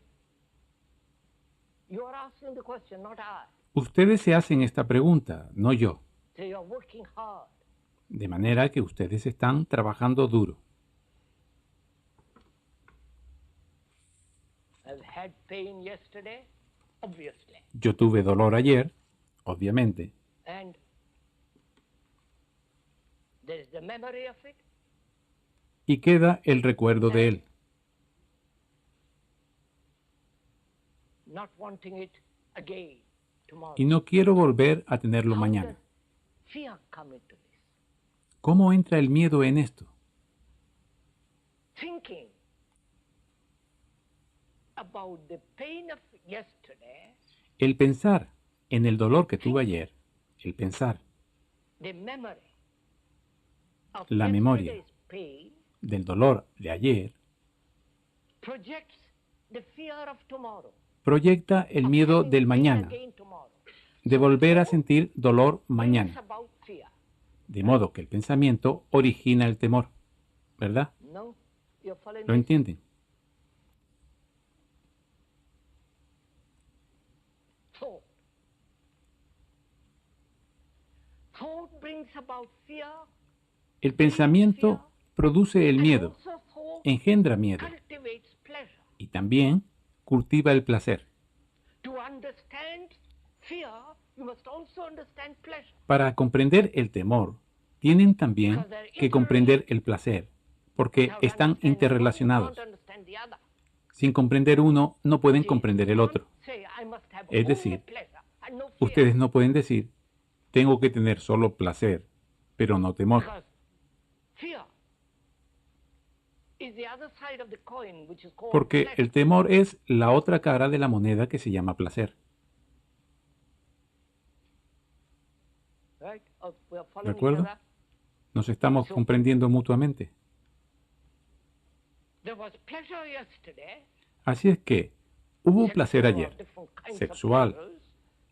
Speaker 1: You are asking the question, not I.
Speaker 2: Ustedes se hacen esta pregunta, no yo.
Speaker 1: So you are working hard.
Speaker 2: De manera que ustedes están trabajando duro.
Speaker 1: I've had pain yesterday, obviously.
Speaker 2: Yo tuve dolor ayer, obviamente,
Speaker 1: And there is the memory of it.
Speaker 2: y queda el recuerdo de él.
Speaker 1: Not wanting it again tomorrow.
Speaker 2: Y no quiero volver a tenerlo
Speaker 1: How
Speaker 2: mañana.
Speaker 1: does fear come into this?
Speaker 2: ¿Cómo entra el miedo en esto?
Speaker 1: Thinking about the pain of yesterday,
Speaker 2: El pensar en el dolor que tuve ayer, el pensar
Speaker 1: the memory of
Speaker 2: La memoria.
Speaker 1: yesterday's pain
Speaker 2: del dolor de ayer,
Speaker 1: projects the fear of tomorrow.
Speaker 2: proyecta el
Speaker 1: of
Speaker 2: miedo
Speaker 1: having
Speaker 2: del
Speaker 1: pain
Speaker 2: mañana,
Speaker 1: again tomorrow.
Speaker 2: de volver a sentir dolor
Speaker 1: Brings
Speaker 2: mañana.
Speaker 1: about fear.
Speaker 2: De modo que el pensamiento origina el temor. ¿Verdad?
Speaker 1: No? You're following
Speaker 2: ¿Lo
Speaker 1: me?
Speaker 2: entienden?
Speaker 1: Thought. Thought brings about fear.
Speaker 2: El pensamiento produce el
Speaker 1: And
Speaker 2: miedo,
Speaker 1: also thought
Speaker 2: engendra miedo
Speaker 1: cultivates pleasure.
Speaker 2: y también cultiva el placer.
Speaker 1: To understand fear, you must also understand pleasure.
Speaker 2: Para comprender el temor, tienen también que comprender el placer, porque
Speaker 1: Without
Speaker 2: están
Speaker 1: understanding one, you
Speaker 2: interrelacionados.
Speaker 1: can't understand the other.
Speaker 2: Sin comprender uno, no pueden
Speaker 1: See,
Speaker 2: comprender el
Speaker 1: you
Speaker 2: otro.
Speaker 1: can't say, I must have
Speaker 2: Es
Speaker 1: only
Speaker 2: decir,
Speaker 1: pleasure and no fear.
Speaker 2: Ustedes no pueden decir, tengo que tener solo placer, pero no temor.
Speaker 1: Because fear is the other side of the coin, which is called
Speaker 2: Porque
Speaker 1: pleasure.
Speaker 2: el temor es la otra cara de la moneda que se llama placer.
Speaker 1: Right? We are
Speaker 2: ¿De
Speaker 1: following each
Speaker 2: acuerdo?
Speaker 1: other.
Speaker 2: Nos estamos comprendiendo mutuamente.
Speaker 1: There was pleasure yesterday.
Speaker 2: Así es que hubo placer
Speaker 1: sexual or
Speaker 2: ayer,
Speaker 1: different kinds of
Speaker 2: sexual
Speaker 1: pleasures.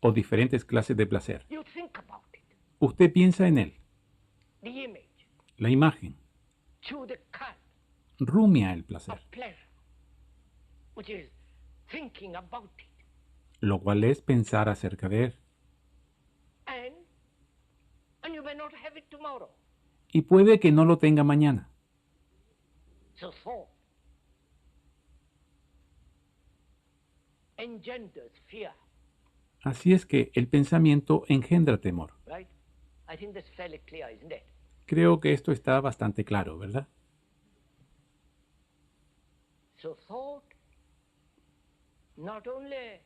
Speaker 2: o diferentes clases de placer.
Speaker 1: You think about it.
Speaker 2: Usted piensa en él,
Speaker 1: The image.
Speaker 2: la imagen,
Speaker 1: Chew the cud
Speaker 2: rumia el placer,
Speaker 1: of pleasure, which is thinking about it.
Speaker 2: lo cual es pensar acerca de él.
Speaker 1: And you may not have it tomorrow.
Speaker 2: Y puede que no lo tenga mañana.
Speaker 1: So thought engenders fear,
Speaker 2: Así es que el pensamiento engendra temor.
Speaker 1: right? I think that's fairly clear, isn't it?
Speaker 2: Creo que esto está bastante claro, ¿verdad?
Speaker 1: So thought not only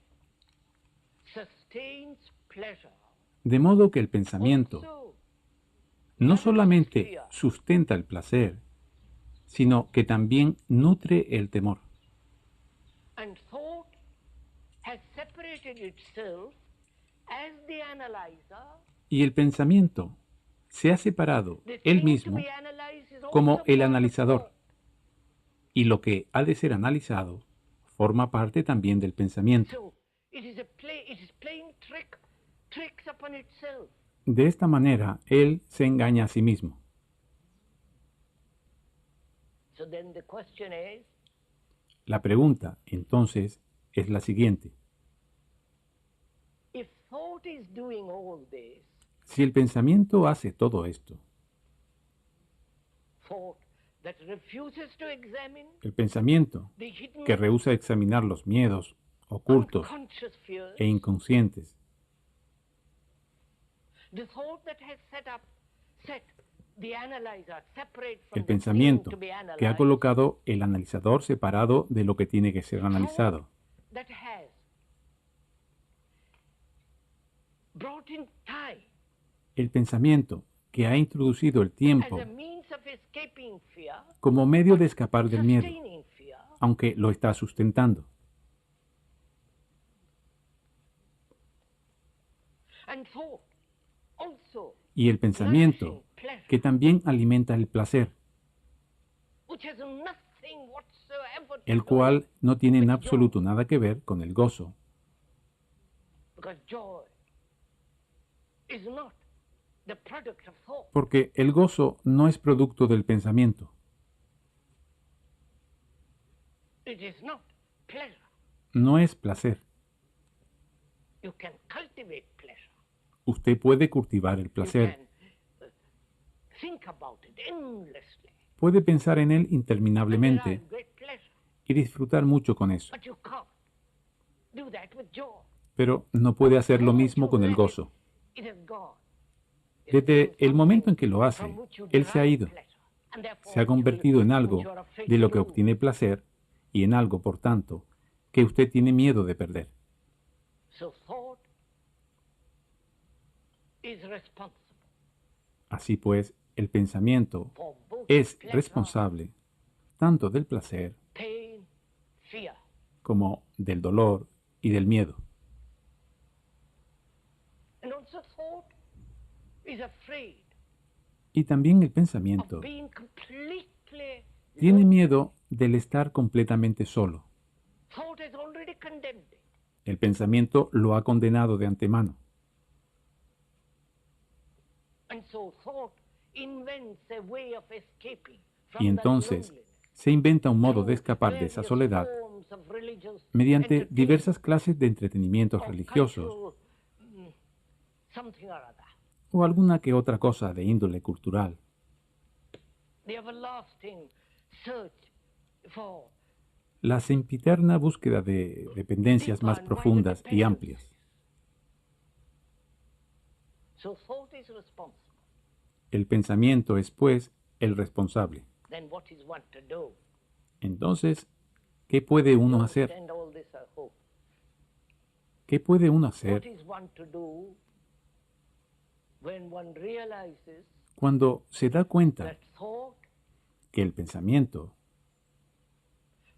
Speaker 1: sustains pleasure,
Speaker 2: De modo que el pensamiento
Speaker 1: also
Speaker 2: no solamente sustenta el placer, sino que también nutre el temor.
Speaker 1: and thought has separated itself as the analyzer.
Speaker 2: Y el pensamiento se ha separado
Speaker 1: The
Speaker 2: él
Speaker 1: thing to
Speaker 2: mismo
Speaker 1: be analyzed is
Speaker 2: como
Speaker 1: also
Speaker 2: el
Speaker 1: part of
Speaker 2: analizador.
Speaker 1: thought.
Speaker 2: Y lo que ha de ser analizado forma parte también del pensamiento.
Speaker 1: So it is playing tricks upon itself.
Speaker 2: De esta manera, él se engaña a sí mismo.
Speaker 1: So then the question is,
Speaker 2: La pregunta, entonces, es la siguiente.
Speaker 1: if thought is doing all this,
Speaker 2: Si el pensamiento hace todo esto,
Speaker 1: thought that refuses to examine
Speaker 2: el pensamiento
Speaker 1: the hidden
Speaker 2: que rehúsa examinar los miedos ocultos
Speaker 1: unconscious fears,
Speaker 2: e inconscientes,
Speaker 1: the thought that has set the analyzer separate from
Speaker 2: el
Speaker 1: the thing
Speaker 2: pensamiento
Speaker 1: to be
Speaker 2: que ha
Speaker 1: analyzed,
Speaker 2: colocado el analizador separado de lo que tiene que ser analizado,
Speaker 1: that has brought in time
Speaker 2: el pensamiento que ha introducido el
Speaker 1: as
Speaker 2: tiempo
Speaker 1: a means of escaping fear,
Speaker 2: como medio de escapar del miedo,
Speaker 1: sustaining fear,
Speaker 2: aunque lo está sustentando.
Speaker 1: and thought also
Speaker 2: Y el pensamiento que también alimenta el placer,
Speaker 1: which has nothing whatsoever to
Speaker 2: el
Speaker 1: do
Speaker 2: cual no tiene en absoluto nada que ver con el gozo,
Speaker 1: Because joy is not the product of thought.
Speaker 2: Porque el gozo no es producto del pensamiento,
Speaker 1: It is not pleasure.
Speaker 2: no es placer.
Speaker 1: You can cultivate pleasure.
Speaker 2: Usted puede cultivar el
Speaker 1: You
Speaker 2: placer,
Speaker 1: can think about it endlessly.
Speaker 2: puede pensar en él
Speaker 1: And derive
Speaker 2: interminablemente
Speaker 1: great pleasure.
Speaker 2: y disfrutar mucho con eso,
Speaker 1: But you can't do that with joy.
Speaker 2: pero no puede hacer lo mismo con el gozo.
Speaker 1: It has gone.
Speaker 2: Desde el momento en que lo hace, él se ha ido, se ha convertido en algo de lo que obtiene placer y en algo, por tanto, que usted tiene miedo de perder.
Speaker 1: So thought is responsible
Speaker 2: Así pues, el pensamiento
Speaker 1: for both
Speaker 2: es
Speaker 1: pleasure,
Speaker 2: responsable tanto del placer
Speaker 1: pain, fear.
Speaker 2: como del dolor y del miedo.
Speaker 1: And also thought is afraid
Speaker 2: Y también el
Speaker 1: of
Speaker 2: pensamiento
Speaker 1: being completely
Speaker 2: tiene
Speaker 1: lonely.
Speaker 2: miedo del estar completamente solo.
Speaker 1: Thought has already condemned it.
Speaker 2: El pensamiento lo ha condenado de antemano.
Speaker 1: And so thought invents a way of escaping
Speaker 2: Y
Speaker 1: from that
Speaker 2: entonces
Speaker 1: loneliness
Speaker 2: se inventa un modo de
Speaker 1: through
Speaker 2: escapar de esa
Speaker 1: various
Speaker 2: soledad
Speaker 1: forms of religious
Speaker 2: mediante
Speaker 1: entertainment
Speaker 2: diversas clases de entretenimientos
Speaker 1: or
Speaker 2: religiosos
Speaker 1: cultural, something or other.
Speaker 2: o alguna que otra cosa de índole cultural.
Speaker 1: The everlasting search for
Speaker 2: La sempiterna búsqueda de dependencias más profundas y amplias.
Speaker 1: so thought is responsible.
Speaker 2: El pensamiento es, pues, el responsable.
Speaker 1: Then what is one to do?
Speaker 2: Entonces, ¿qué puede uno
Speaker 1: You
Speaker 2: hacer?
Speaker 1: understand all this, I hope.
Speaker 2: ¿Qué puede uno
Speaker 1: What
Speaker 2: hacer
Speaker 1: is one to do when one realizes
Speaker 2: cuando se da cuenta
Speaker 1: that thought,
Speaker 2: que el pensamiento,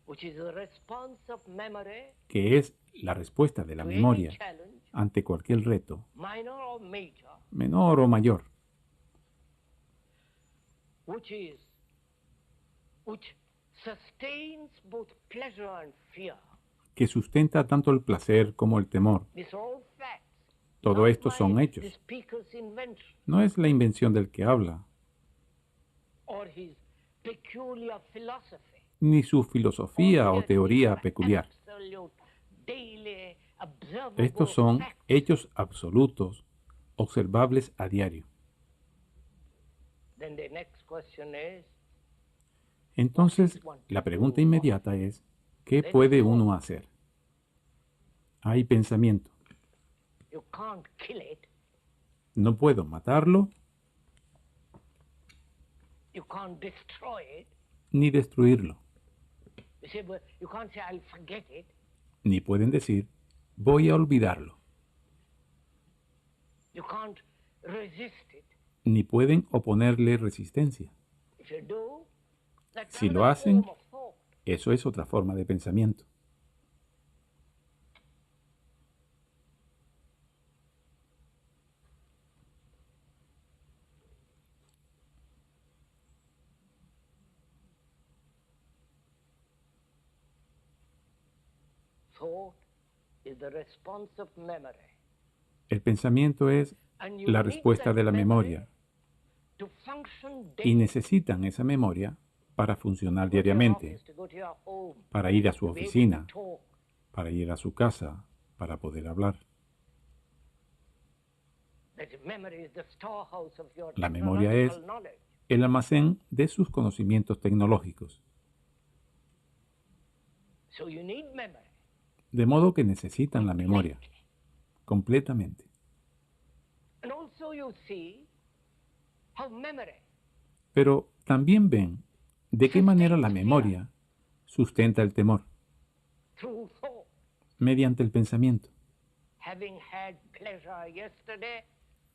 Speaker 1: which is the response of memory
Speaker 2: que es la respuesta de la
Speaker 1: to any
Speaker 2: memoria
Speaker 1: challenge,
Speaker 2: ante cualquier reto,
Speaker 1: minor or major,
Speaker 2: menor o mayor,
Speaker 1: which sustains both pleasure and fear.
Speaker 2: que sustenta tanto el placer como el temor.
Speaker 1: These are all facts.
Speaker 2: Todo
Speaker 1: Not
Speaker 2: esto son
Speaker 1: my-
Speaker 2: hechos.
Speaker 1: the speaker's invention
Speaker 2: No es la invención del que habla,
Speaker 1: or his peculiar philosophy.
Speaker 2: ni su filosofía o teoría peculiar.
Speaker 1: Absolute, daily, observable
Speaker 2: Estos son
Speaker 1: facts.
Speaker 2: hechos absolutos, observables a diario.
Speaker 1: Then the next question is,
Speaker 2: Entonces, la pregunta inmediata es, ¿qué puede uno hacer? Hay pensamiento.
Speaker 1: you can't kill it,
Speaker 2: No puedo matarlo
Speaker 1: you can't destroy it.
Speaker 2: ni destruirlo.
Speaker 1: You say, well, you can't say, I'll forget it.
Speaker 2: Ni pueden decir, voy a olvidarlo.
Speaker 1: You can't resist it.
Speaker 2: Ni pueden oponerle resistencia.
Speaker 1: If you do, that's
Speaker 2: Si lo
Speaker 1: another
Speaker 2: hacen,
Speaker 1: form of thought.
Speaker 2: eso es otra forma de pensamiento.
Speaker 1: Thought is the response of memory.
Speaker 2: El pensamiento es
Speaker 1: And you
Speaker 2: la
Speaker 1: need
Speaker 2: respuesta
Speaker 1: that
Speaker 2: de la
Speaker 1: memory
Speaker 2: memoria
Speaker 1: to function
Speaker 2: y
Speaker 1: daily.
Speaker 2: necesitan esa memoria para funcionar
Speaker 1: Go to your
Speaker 2: diariamente,
Speaker 1: office, to go to your home,
Speaker 2: para ir a su
Speaker 1: to be able to
Speaker 2: oficina,
Speaker 1: talk.
Speaker 2: para ir a su casa, para poder hablar.
Speaker 1: That memory is the storehouse of your
Speaker 2: La memoria es
Speaker 1: technological knowledge.
Speaker 2: el almacén de sus conocimientos tecnológicos.
Speaker 1: So you need memory.
Speaker 2: De modo que necesitan la memoria completamente.
Speaker 1: And also you see how memory
Speaker 2: Pero también ven de qué manera la memoria sustenta el temor
Speaker 1: through thought,
Speaker 2: mediante el pensamiento.
Speaker 1: having had pleasure yesterday,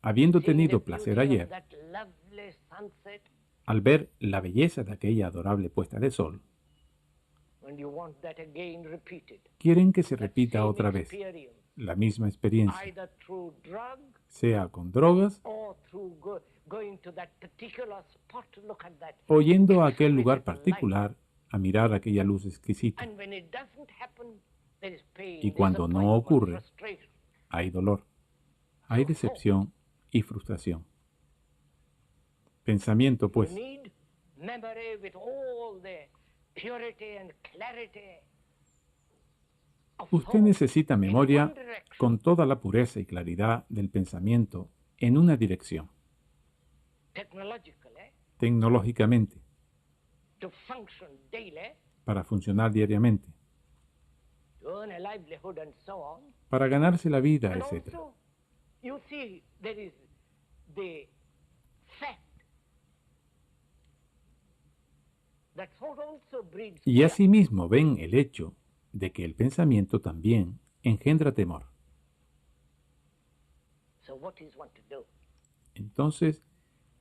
Speaker 2: Habiendo
Speaker 1: seeing the
Speaker 2: tenido placer
Speaker 1: beauty of
Speaker 2: ayer,
Speaker 1: that lovely sunset,
Speaker 2: al ver la belleza de aquella adorable puesta de sol,
Speaker 1: when you want that again repeated,
Speaker 2: quieren que se
Speaker 1: that
Speaker 2: repita
Speaker 1: same
Speaker 2: otra vez
Speaker 1: experience,
Speaker 2: la misma experiencia,
Speaker 1: either through drug
Speaker 2: sea con drogas
Speaker 1: or through going to that particular spot to look at that.
Speaker 2: o yendo a aquel lugar
Speaker 1: exquisite light.
Speaker 2: particular a mirar aquella luz exquisita.
Speaker 1: And when it doesn't happen, there is pain,
Speaker 2: Y cuando no
Speaker 1: disappointment,
Speaker 2: ocurre,
Speaker 1: frustration.
Speaker 2: hay dolor, hay decepción y frustración. Pensamiento,
Speaker 1: You
Speaker 2: pues,
Speaker 1: need memory with all the purity and clarity of
Speaker 2: usted
Speaker 1: thought
Speaker 2: necesita
Speaker 1: in
Speaker 2: memoria
Speaker 1: one direction,
Speaker 2: con toda la pureza y claridad del pensamiento en una dirección,
Speaker 1: technologically,
Speaker 2: tecnológicamente,
Speaker 1: to function daily,
Speaker 2: para funcionar diariamente,
Speaker 1: to earn a livelihood and so on.
Speaker 2: para ganarse la vida,
Speaker 1: And
Speaker 2: etc.
Speaker 1: also, you see, there is the fact that thought also breeds
Speaker 2: Y
Speaker 1: fear.
Speaker 2: asimismo ven el hecho de que el pensamiento también engendra temor.
Speaker 1: So what is one to do?
Speaker 2: Entonces,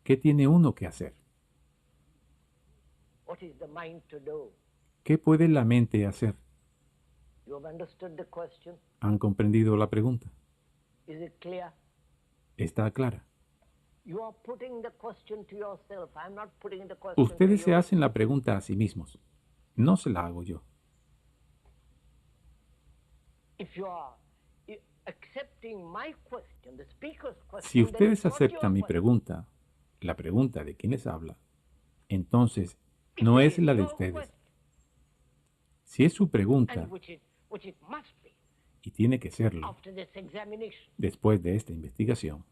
Speaker 2: ¿qué tiene uno que hacer?
Speaker 1: What is the mind to do?
Speaker 2: ¿Qué puede la mente hacer?
Speaker 1: You have understood the question?
Speaker 2: ¿Han comprendido la pregunta?
Speaker 1: Is it clear?
Speaker 2: Está clara.
Speaker 1: You are putting the question to yourself. I'm not putting the question
Speaker 2: Ustedes
Speaker 1: to
Speaker 2: se
Speaker 1: you.
Speaker 2: hacen la pregunta a sí mismos. No se la hago yo.
Speaker 1: If you are accepting my question, the speaker's question,
Speaker 2: Si
Speaker 1: then
Speaker 2: ustedes
Speaker 1: it's not
Speaker 2: aceptan
Speaker 1: your
Speaker 2: mi
Speaker 1: question.
Speaker 2: pregunta, la pregunta de quien les habla, entonces
Speaker 1: If
Speaker 2: no
Speaker 1: it
Speaker 2: es
Speaker 1: is
Speaker 2: la de
Speaker 1: your
Speaker 2: ustedes.
Speaker 1: question,
Speaker 2: Si es su pregunta,
Speaker 1: and which it must be
Speaker 2: y tiene que serlo
Speaker 1: after this examination.
Speaker 2: después de esta investigación,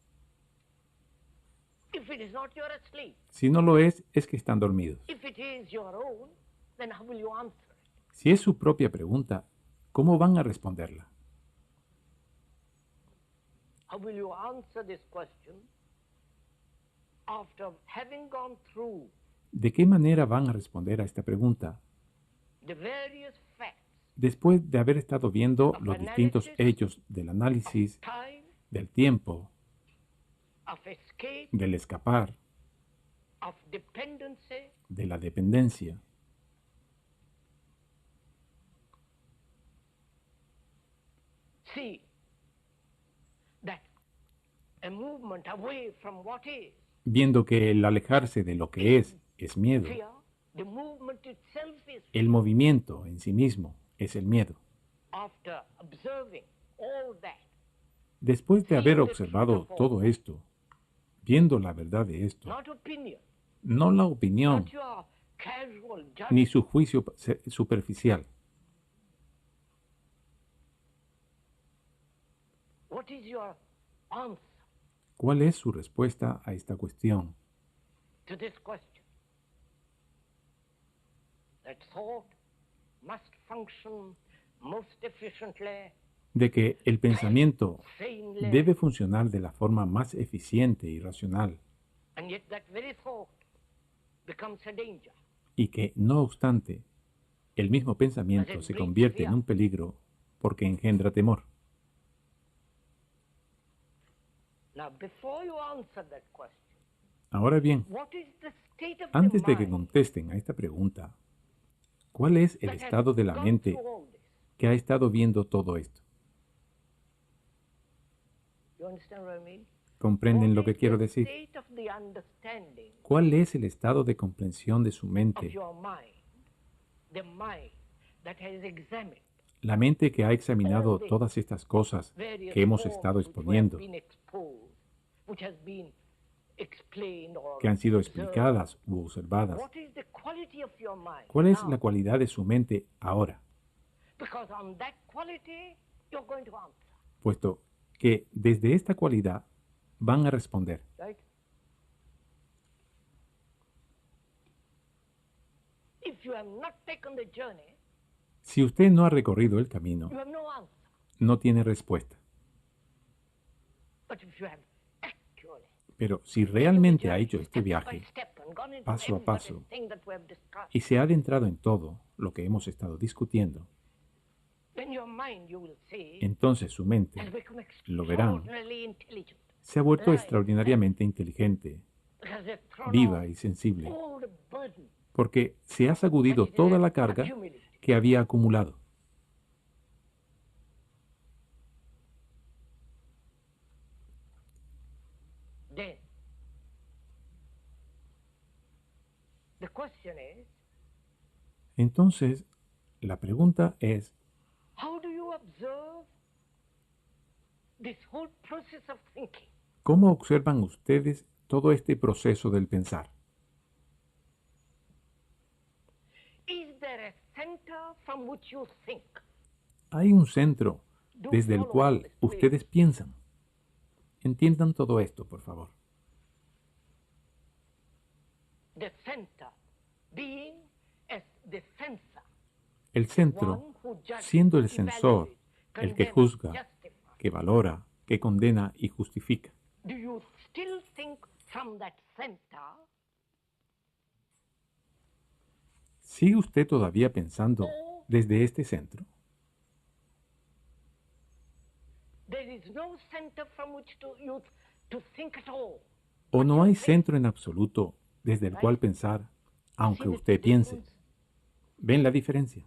Speaker 1: If it is not, you're asleep.
Speaker 2: si no lo es que están dormidos.
Speaker 1: If it is your own, then how will you answer it?
Speaker 2: Si es su propia pregunta, ¿cómo van a responderla?
Speaker 1: How will you answer this question after having gone through
Speaker 2: ¿De qué manera van a responder a esta pregunta
Speaker 1: the various facts
Speaker 2: después de haber estado viendo los distintos hechos del análisis,
Speaker 1: time
Speaker 2: del tiempo,
Speaker 1: of escape,
Speaker 2: del escapar,
Speaker 1: of dependency,
Speaker 2: de la dependencia?
Speaker 1: see that a movement away from what is
Speaker 2: Viendo que el alejarse de lo que es miedo,
Speaker 1: fear, the movement itself is
Speaker 2: el movimiento en sí mismo es el miedo.
Speaker 1: after observing all that,
Speaker 2: Después de haber observado todo esto, viendo la verdad de esto,
Speaker 1: not opinion,
Speaker 2: no la opinión
Speaker 1: not your casual judgment,
Speaker 2: ni su juicio superficial,
Speaker 1: what is your answer
Speaker 2: ¿cuál es su respuesta a esta cuestión?
Speaker 1: to this question? That thought must function most efficiently,
Speaker 2: De que el pensamiento
Speaker 1: sanely,
Speaker 2: debe funcionar de la forma más eficiente y racional,
Speaker 1: and yet that very thought becomes a danger.
Speaker 2: y que, no obstante, el mismo pensamiento se convierte en un peligro porque engendra temor.
Speaker 1: Now, before you answer that question,
Speaker 2: Ahora bien,
Speaker 1: what is the state of
Speaker 2: antes
Speaker 1: the
Speaker 2: de que
Speaker 1: mind
Speaker 2: contesten a esta pregunta, ¿cuál es el
Speaker 1: that has
Speaker 2: estado de la
Speaker 1: gone
Speaker 2: mente
Speaker 1: through all this?
Speaker 2: que ha estado viendo todo esto?
Speaker 1: You understand what I mean?
Speaker 2: ¿Comprenden
Speaker 1: What
Speaker 2: lo que
Speaker 1: is
Speaker 2: quiero
Speaker 1: the
Speaker 2: decir?
Speaker 1: state of the understanding
Speaker 2: ¿Cuál es el estado de comprensión de su
Speaker 1: of
Speaker 2: mente?
Speaker 1: your mind, the mind that has examined
Speaker 2: La mente que ha examinado todas estas cosas
Speaker 1: various
Speaker 2: que hemos
Speaker 1: forms
Speaker 2: estado
Speaker 1: which have
Speaker 2: exponiendo,
Speaker 1: been exposed, which has been explained or
Speaker 2: que han sido
Speaker 1: observed.
Speaker 2: explicadas u observadas.
Speaker 1: What is the quality of your mind
Speaker 2: ¿Cuál es
Speaker 1: now?
Speaker 2: la cualidad de su mente ahora?
Speaker 1: Because on that quality you're going to answer,
Speaker 2: Puesto que desde esta cualidad van a responder.
Speaker 1: right? If you have not taken the journey,
Speaker 2: Si usted no ha recorrido el camino,
Speaker 1: you have no answer.
Speaker 2: no tiene respuesta.
Speaker 1: But if you have actually
Speaker 2: Pero si
Speaker 1: taken the
Speaker 2: realmente ha
Speaker 1: journey
Speaker 2: hecho este
Speaker 1: step by
Speaker 2: viaje
Speaker 1: step and gone into
Speaker 2: paso a
Speaker 1: every
Speaker 2: paso,
Speaker 1: thing that we have discussed,
Speaker 2: y se ha adentrado en todo lo que hemos estado discutiendo,
Speaker 1: then your mind, you will see,
Speaker 2: entonces su mente,
Speaker 1: has become
Speaker 2: lo verán,
Speaker 1: extraordinarily intelligent.
Speaker 2: se ha vuelto
Speaker 1: Live,
Speaker 2: extraordinariamente inteligente,
Speaker 1: because they've thrown
Speaker 2: viva
Speaker 1: off
Speaker 2: y sensible,
Speaker 1: all the burden
Speaker 2: porque se ha sacudido toda la carga
Speaker 1: accumulated.
Speaker 2: que había acumulado.
Speaker 1: Then, the question is,
Speaker 2: Entonces, la pregunta es,
Speaker 1: how do you observe this whole process of thinking?
Speaker 2: ¿Cómo observan ustedes todo este proceso del pensar?
Speaker 1: Is there a center from which you think?
Speaker 2: Hay un centro desde el cual ustedes piensan. Entiendan todo esto, por favor.
Speaker 1: The center being as the censor,
Speaker 2: El centro, siendo el censor, el que juzga, que valora, que condena y justifica.
Speaker 1: Do you still think from that center?
Speaker 2: ¿Sigue usted todavía pensando desde este centro?
Speaker 1: There is no center from which to think at all.
Speaker 2: ¿O no hay centro en absoluto desde el cual pensar, aunque usted piense? ¿Ven la diferencia?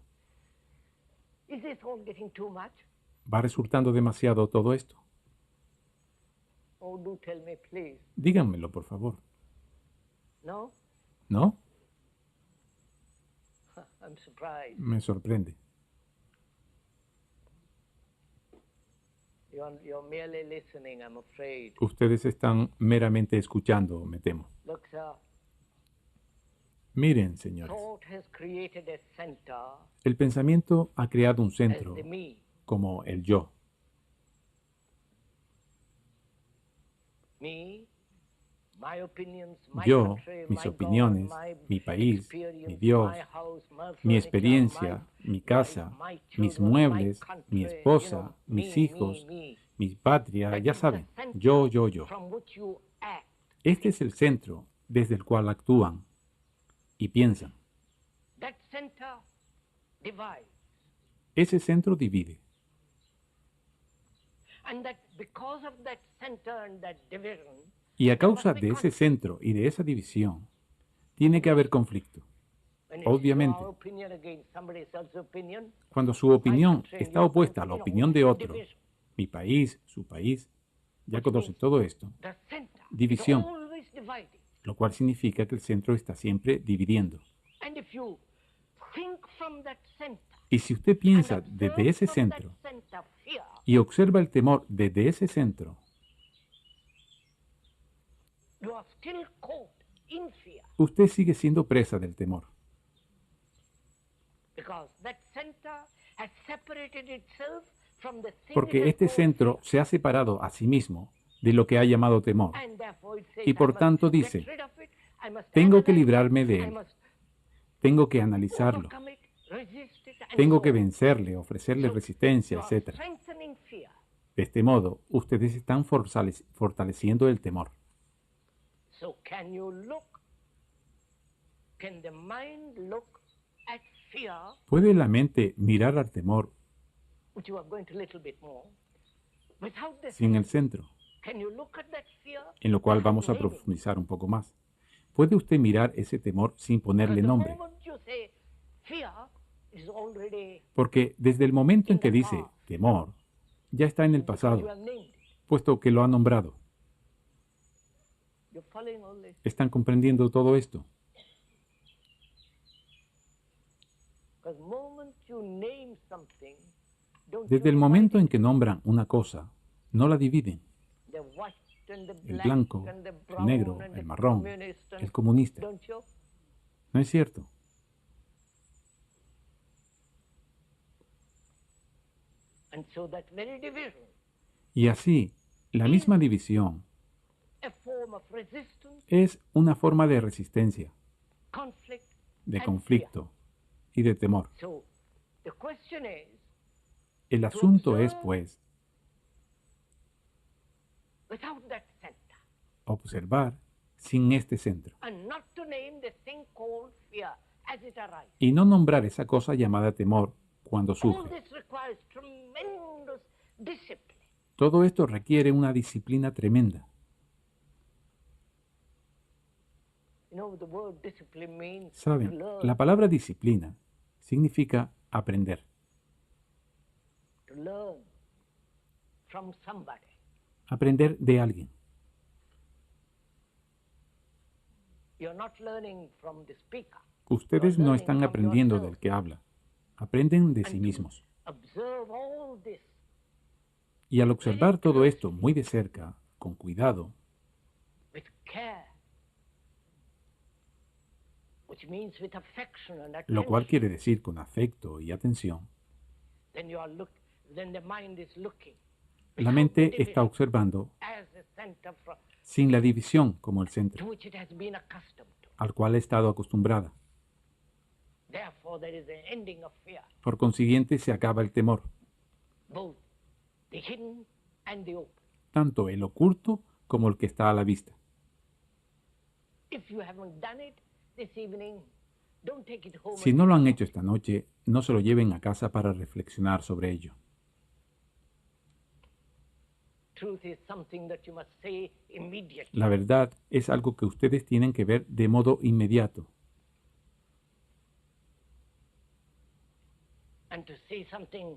Speaker 1: Is this all getting too much?
Speaker 2: ¿Va resultando demasiado todo esto?
Speaker 1: Oh, do tell me, please.
Speaker 2: Díganmelo, por favor.
Speaker 1: No?
Speaker 2: ¿No?
Speaker 1: I'm surprised.
Speaker 2: Me sorprende.
Speaker 1: You're merely listening, I'm afraid.
Speaker 2: Ustedes están meramente escuchando, me temo.
Speaker 1: Look, sir,
Speaker 2: Miren, señores,
Speaker 1: thought has created a center
Speaker 2: el pensamiento ha creado un
Speaker 1: as
Speaker 2: centro
Speaker 1: the me.
Speaker 2: como el yo.
Speaker 1: Me, my opinions, my
Speaker 2: Yo,
Speaker 1: country,
Speaker 2: mis
Speaker 1: my
Speaker 2: opiniones,
Speaker 1: God, my
Speaker 2: mi país,
Speaker 1: experience,
Speaker 2: mi Dios,
Speaker 1: my house, my
Speaker 2: mi
Speaker 1: furniture,
Speaker 2: experiencia,
Speaker 1: my
Speaker 2: mi casa,
Speaker 1: wife, my
Speaker 2: mis
Speaker 1: children,
Speaker 2: muebles,
Speaker 1: my country,
Speaker 2: mi esposa, mis
Speaker 1: me,
Speaker 2: hijos,
Speaker 1: me.
Speaker 2: mi patria,
Speaker 1: That
Speaker 2: ya
Speaker 1: is the
Speaker 2: saben,
Speaker 1: center
Speaker 2: yo.
Speaker 1: from which you act.
Speaker 2: Este es el centro desde el cual actúan y piensan.
Speaker 1: That center divides.
Speaker 2: Ese centro divide.
Speaker 1: And that because of that center and that division,
Speaker 2: Y a causa de ese centro y de esa división, tiene que haber conflicto.
Speaker 1: when it's
Speaker 2: Obviamente,
Speaker 1: your opinion against somebody else's opinion,
Speaker 2: cuando su opinión está opuesta a la opinión de otro, mi país, su país, ya conoce todo esto,
Speaker 1: the center
Speaker 2: división,
Speaker 1: is always dividing.
Speaker 2: lo cual significa que el centro está siempre dividiendo.
Speaker 1: And if you think from that center,
Speaker 2: Y si usted piensa desde ese
Speaker 1: from
Speaker 2: centro
Speaker 1: that center fear,
Speaker 2: y observa el temor desde ese centro,
Speaker 1: you are still caught in fear
Speaker 2: usted sigue siendo presa del temor,
Speaker 1: because that center has separated itself from the thing it
Speaker 2: porque
Speaker 1: has
Speaker 2: este
Speaker 1: called
Speaker 2: centro
Speaker 1: fear.
Speaker 2: se ha separado a sí mismo de lo que ha llamado temor.
Speaker 1: And therefore it says,
Speaker 2: Y por
Speaker 1: I must
Speaker 2: tanto
Speaker 1: get
Speaker 2: dice,
Speaker 1: rid of it, I must
Speaker 2: tengo que
Speaker 1: analyze
Speaker 2: librarme
Speaker 1: it,
Speaker 2: de
Speaker 1: I
Speaker 2: él,
Speaker 1: must
Speaker 2: tengo que analizarlo,
Speaker 1: overcome it, resist it, and
Speaker 2: tengo
Speaker 1: so
Speaker 2: que
Speaker 1: on.
Speaker 2: vencerle, ofrecerle
Speaker 1: So,
Speaker 2: resistencia,
Speaker 1: you are
Speaker 2: etc.
Speaker 1: strengthening fear.
Speaker 2: De este modo, ustedes están fortaleciendo el temor.
Speaker 1: So can the mind look at fear,
Speaker 2: ¿Puede la mente mirar al temor
Speaker 1: which you are going to a little bit more, without the
Speaker 2: sin el
Speaker 1: center?
Speaker 2: centro,
Speaker 1: Can you look at that fear
Speaker 2: en lo cual
Speaker 1: without
Speaker 2: vamos a
Speaker 1: naming?
Speaker 2: profundizar un poco más? ¿Puede usted mirar ese temor sin ponerle
Speaker 1: Because the
Speaker 2: nombre?
Speaker 1: moment you say fear is already
Speaker 2: Porque desde el momento en que dice temor, ya está en el
Speaker 1: because
Speaker 2: pasado,
Speaker 1: you have named it.
Speaker 2: puesto que lo ha nombrado.
Speaker 1: You're following all this.
Speaker 2: ¿Están comprendiendo todo esto?
Speaker 1: Because moment you name something, don't
Speaker 2: Desde
Speaker 1: you
Speaker 2: el momento
Speaker 1: divide
Speaker 2: en que nombran una cosa, no la dividen.
Speaker 1: it? The white and the
Speaker 2: El
Speaker 1: black
Speaker 2: blanco,
Speaker 1: and the
Speaker 2: el
Speaker 1: brown
Speaker 2: negro,
Speaker 1: and
Speaker 2: el
Speaker 1: the
Speaker 2: marrón,
Speaker 1: communist and-
Speaker 2: el comunista.
Speaker 1: Don't you?
Speaker 2: ¿No es cierto?
Speaker 1: And so that very division,
Speaker 2: Y así, la misma división
Speaker 1: a form of resistance,
Speaker 2: es una forma de resistencia,
Speaker 1: conflict,
Speaker 2: de
Speaker 1: and
Speaker 2: conflicto y de temor.
Speaker 1: fear. So the question is,
Speaker 2: El asunto es, pues,
Speaker 1: without that center,
Speaker 2: observar sin este centro
Speaker 1: and not to name the thing called fear as it arises.
Speaker 2: y no nombrar esa cosa llamada temor cuando
Speaker 1: All
Speaker 2: surge.
Speaker 1: this requires tremendous discipline.
Speaker 2: Todo esto requiere una disciplina tremenda.
Speaker 1: You know, the word discipline means to
Speaker 2: Saben,
Speaker 1: learn,
Speaker 2: la palabra disciplina significa aprender,
Speaker 1: to learn from somebody.
Speaker 2: aprender de alguien.
Speaker 1: You're not learning from the speaker.
Speaker 2: Ustedes no
Speaker 1: learning
Speaker 2: están
Speaker 1: from
Speaker 2: aprendiendo
Speaker 1: yourself.
Speaker 2: del que habla, aprenden de sí
Speaker 1: And to
Speaker 2: mismos.
Speaker 1: observe all this
Speaker 2: Y al observar todo esto muy de cerca, con cuidado,
Speaker 1: with care, which means with affection and
Speaker 2: lo cual
Speaker 1: attention,
Speaker 2: quiere decir con afecto y atención,
Speaker 1: then the mind is looking
Speaker 2: la
Speaker 1: without
Speaker 2: mente está
Speaker 1: division
Speaker 2: observando
Speaker 1: as the center
Speaker 2: sin la división como el
Speaker 1: to
Speaker 2: centro,
Speaker 1: which it has been accustomed to.
Speaker 2: al cual ha estado acostumbrada.
Speaker 1: Therefore, there is an ending of fear,
Speaker 2: Por consiguiente, se acaba el temor,
Speaker 1: both the hidden and the open.
Speaker 2: tanto el oculto como el que está a la vista.
Speaker 1: If you haven't done it this evening, don't take it home.
Speaker 2: Si no lo han hecho esta noche, no se lo lleven a casa para reflexionar sobre ello.
Speaker 1: Truth is something that you must say immediately.
Speaker 2: La verdad es algo que ustedes tienen que ver de modo inmediato.
Speaker 1: And to say something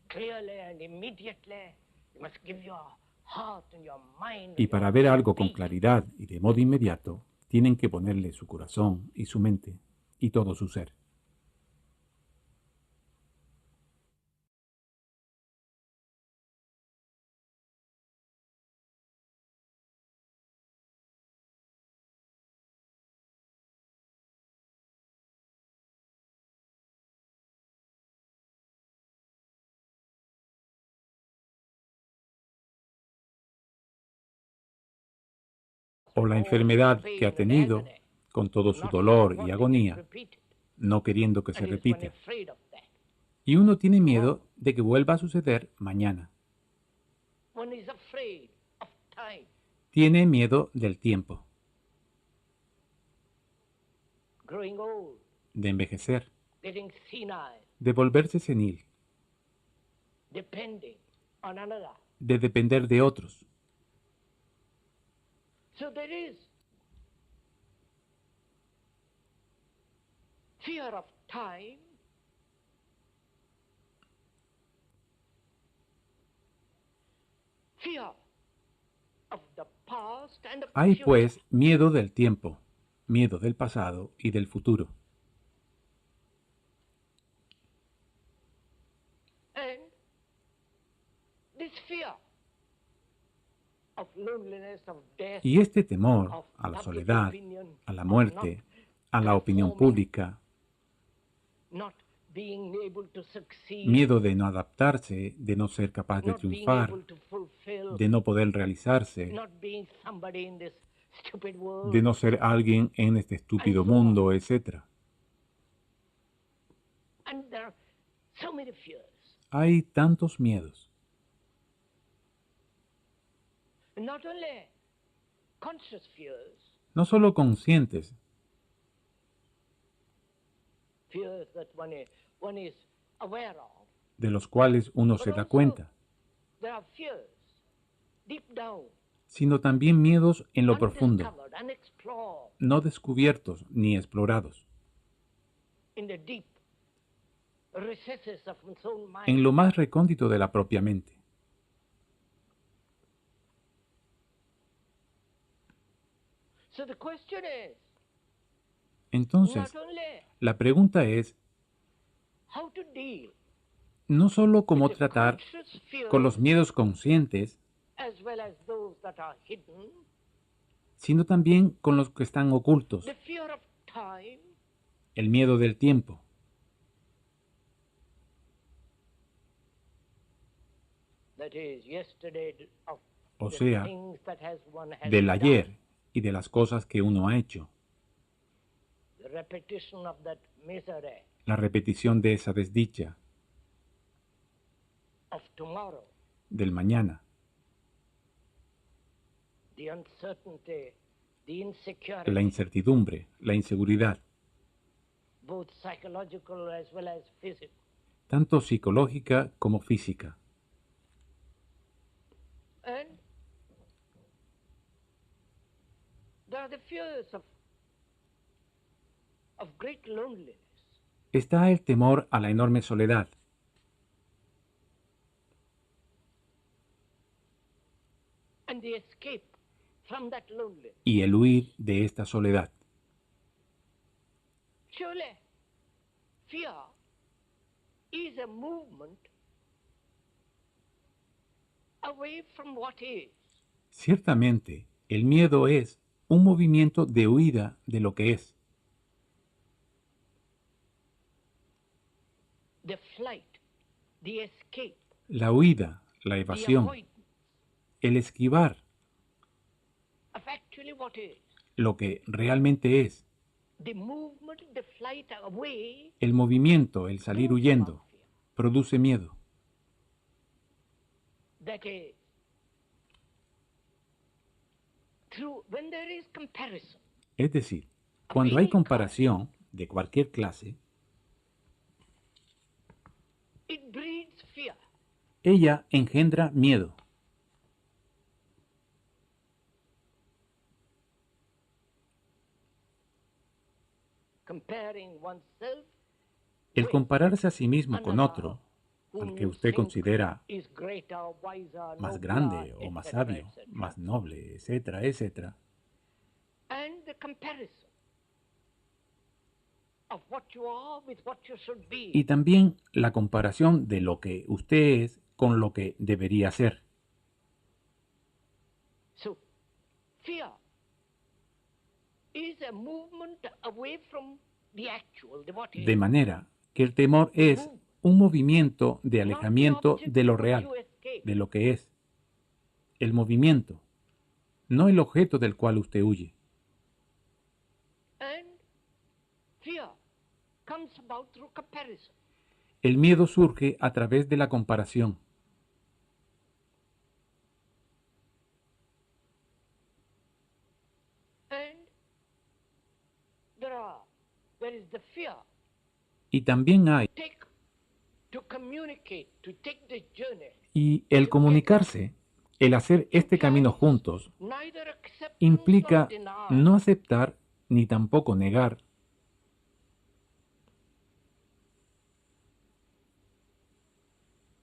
Speaker 1: clearly and immediately, you must give your heart and your mind.
Speaker 2: Y
Speaker 1: and
Speaker 2: para
Speaker 1: your
Speaker 2: ver algo con
Speaker 1: being.
Speaker 2: claridad y de modo inmediato, tienen que ponerle su corazón y su mente y todo su ser. O la enfermedad que ha tenido, con todo su dolor y agonía, no queriendo que se repita. Y uno tiene miedo de que vuelva a suceder mañana.
Speaker 1: One is afraid of time,
Speaker 2: Tiene miedo del tiempo,
Speaker 1: growing old,
Speaker 2: de envejecer,
Speaker 1: getting senile,
Speaker 2: de volverse senil,
Speaker 1: depending on another.
Speaker 2: de depender de otros.
Speaker 1: So there is fear of time, fear of the past and of the
Speaker 2: Hay
Speaker 1: future.
Speaker 2: pues miedo del tiempo, miedo del pasado y del futuro.
Speaker 1: And this fear of loneliness, of death,
Speaker 2: Y este temor
Speaker 1: of
Speaker 2: a la
Speaker 1: public
Speaker 2: soledad,
Speaker 1: opinion,
Speaker 2: a la
Speaker 1: of
Speaker 2: muerte, a la opinión
Speaker 1: conforming,
Speaker 2: pública,
Speaker 1: not being able to succeed,
Speaker 2: miedo de no adaptarse, de no ser capaz de
Speaker 1: not being
Speaker 2: triunfar,
Speaker 1: able to fulfill,
Speaker 2: de no poder realizarse,
Speaker 1: not being somebody in this stupid world.
Speaker 2: de no ser alguien en este estúpido mundo, etc.
Speaker 1: And there are so many fears.
Speaker 2: Hay tantos miedos,
Speaker 1: Not only conscious fears,
Speaker 2: no solo conscientes,
Speaker 1: fears that one is aware of,
Speaker 2: de los cuales uno
Speaker 1: but
Speaker 2: se da
Speaker 1: also
Speaker 2: cuenta,
Speaker 1: there are fears deep down,
Speaker 2: sino también miedos en lo profundo,
Speaker 1: undiscovered, unexplored,
Speaker 2: no descubiertos ni explorados,
Speaker 1: in the deep recesses of one's own mind.
Speaker 2: en lo más recóndito de la propia mente.
Speaker 1: So the question is,
Speaker 2: Entonces,
Speaker 1: not only
Speaker 2: la pregunta es
Speaker 1: how to deal
Speaker 2: no solo cómo
Speaker 1: with the
Speaker 2: tratar
Speaker 1: conscious fears
Speaker 2: con los miedos conscientes,
Speaker 1: as well as those that are hidden,
Speaker 2: sino también con los que están ocultos,
Speaker 1: the fear of time,
Speaker 2: el miedo del tiempo,
Speaker 1: that is yesterday, of
Speaker 2: o
Speaker 1: the
Speaker 2: sea,
Speaker 1: things that one has
Speaker 2: del
Speaker 1: done,
Speaker 2: ayer y de las cosas que uno ha hecho,
Speaker 1: the repetition of that misery
Speaker 2: la repetición de esa desdicha,
Speaker 1: of tomorrow,
Speaker 2: del mañana,
Speaker 1: the uncertainty, the insecurity,
Speaker 2: la incertidumbre, la inseguridad,
Speaker 1: both psychological as well as physical.
Speaker 2: tanto psicológica como física.
Speaker 1: And there are the fears of great loneliness.
Speaker 2: Está el temor a la enorme soledad
Speaker 1: And the escape from that loneliness.
Speaker 2: y el huir de esta soledad.
Speaker 1: Surely, fear is a movement away from what is.
Speaker 2: Ciertamente, el miedo es un movimiento de huida de lo que es.
Speaker 1: The flight, the escape,
Speaker 2: La huida, la
Speaker 1: the
Speaker 2: evasión,
Speaker 1: avoidance
Speaker 2: el esquivar
Speaker 1: of actually what is.
Speaker 2: lo que realmente es.
Speaker 1: The movement, the flight away
Speaker 2: El movimiento, el salir
Speaker 1: brings
Speaker 2: huyendo,
Speaker 1: about fear.
Speaker 2: produce miedo.
Speaker 1: That is, when there is comparison,
Speaker 2: Es decir, cuando hay comparación de cualquier clase,
Speaker 1: it breeds fear.
Speaker 2: ella engendra miedo.
Speaker 1: Comparing oneself
Speaker 2: El
Speaker 1: with
Speaker 2: compararse a sí mismo con
Speaker 1: another
Speaker 2: otro, al
Speaker 1: whom
Speaker 2: que
Speaker 1: you
Speaker 2: usted
Speaker 1: think
Speaker 2: considera
Speaker 1: is greater, wiser,
Speaker 2: más
Speaker 1: nobler,
Speaker 2: grande o más
Speaker 1: etc.,
Speaker 2: sabio,
Speaker 1: etc.
Speaker 2: más noble, etcétera, etcétera,
Speaker 1: And the comparison of what you are with what you should be.
Speaker 2: y también la comparación de lo que usted es con lo que debería ser.
Speaker 1: So, fear is a movement away from the actual, the what is.
Speaker 2: De manera que el temor es un movimiento de alejamiento de lo real, de lo que es. El movimiento, no el objeto del cual usted huye.
Speaker 1: And fear comes about through comparison.
Speaker 2: El miedo surge a través de la comparación.
Speaker 1: And there is the fear
Speaker 2: Y también hay,
Speaker 1: to communicate, to take the journey.
Speaker 2: y el comunicarse, el hacer este camino juntos,
Speaker 1: Neither acceptance
Speaker 2: implica
Speaker 1: nor denial.
Speaker 2: no aceptar ni tampoco negar,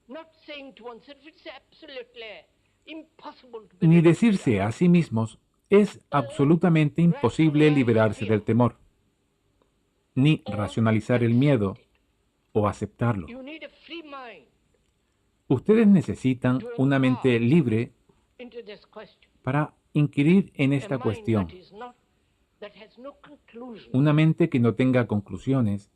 Speaker 1: Not saying to oneself it's absolutely impossible to
Speaker 2: ni
Speaker 1: be
Speaker 2: decirse a sí mismos es absolutamente imposible liberarse del temor, ni racionalizar el miedo o aceptarlo.
Speaker 1: You need a free mind
Speaker 2: Ustedes necesitan una mente libre
Speaker 1: into this question.
Speaker 2: para inquirir en
Speaker 1: A
Speaker 2: esta
Speaker 1: mind
Speaker 2: cuestión,
Speaker 1: that has no conclusion,
Speaker 2: una mente que no tenga conclusiones,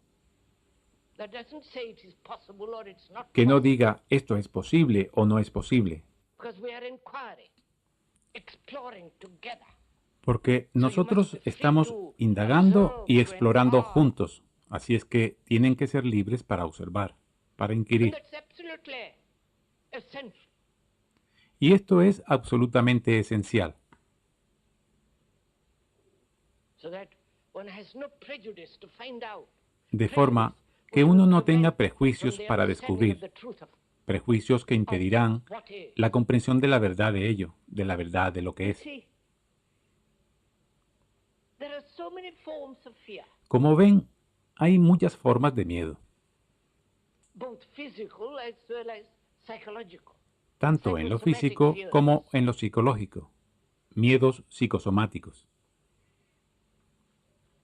Speaker 1: that doesn't say it is possible or it's not
Speaker 2: que no
Speaker 1: possible,
Speaker 2: diga esto es posible o no es posible,
Speaker 1: because we are inquiring, exploring together.
Speaker 2: porque nosotros estamos indagando y explorando juntos, así es que tienen que ser libres para observar, para
Speaker 1: And
Speaker 2: inquirir.
Speaker 1: that's absolutely essential.
Speaker 2: Y esto es absolutamente esencial,
Speaker 1: So that one has no prejudice to find out.
Speaker 2: de forma que uno no tenga prejuicios para descubrir, prejuicios que impedirán
Speaker 1: What is.
Speaker 2: la comprensión de la verdad de ello, de la verdad de lo que es.
Speaker 1: See, there are so many forms of fear,
Speaker 2: Como ven, hay muchas formas de miedo,
Speaker 1: both physical as well as psychological.
Speaker 2: tanto en lo físico como en lo psicológico, miedos psicosomáticos.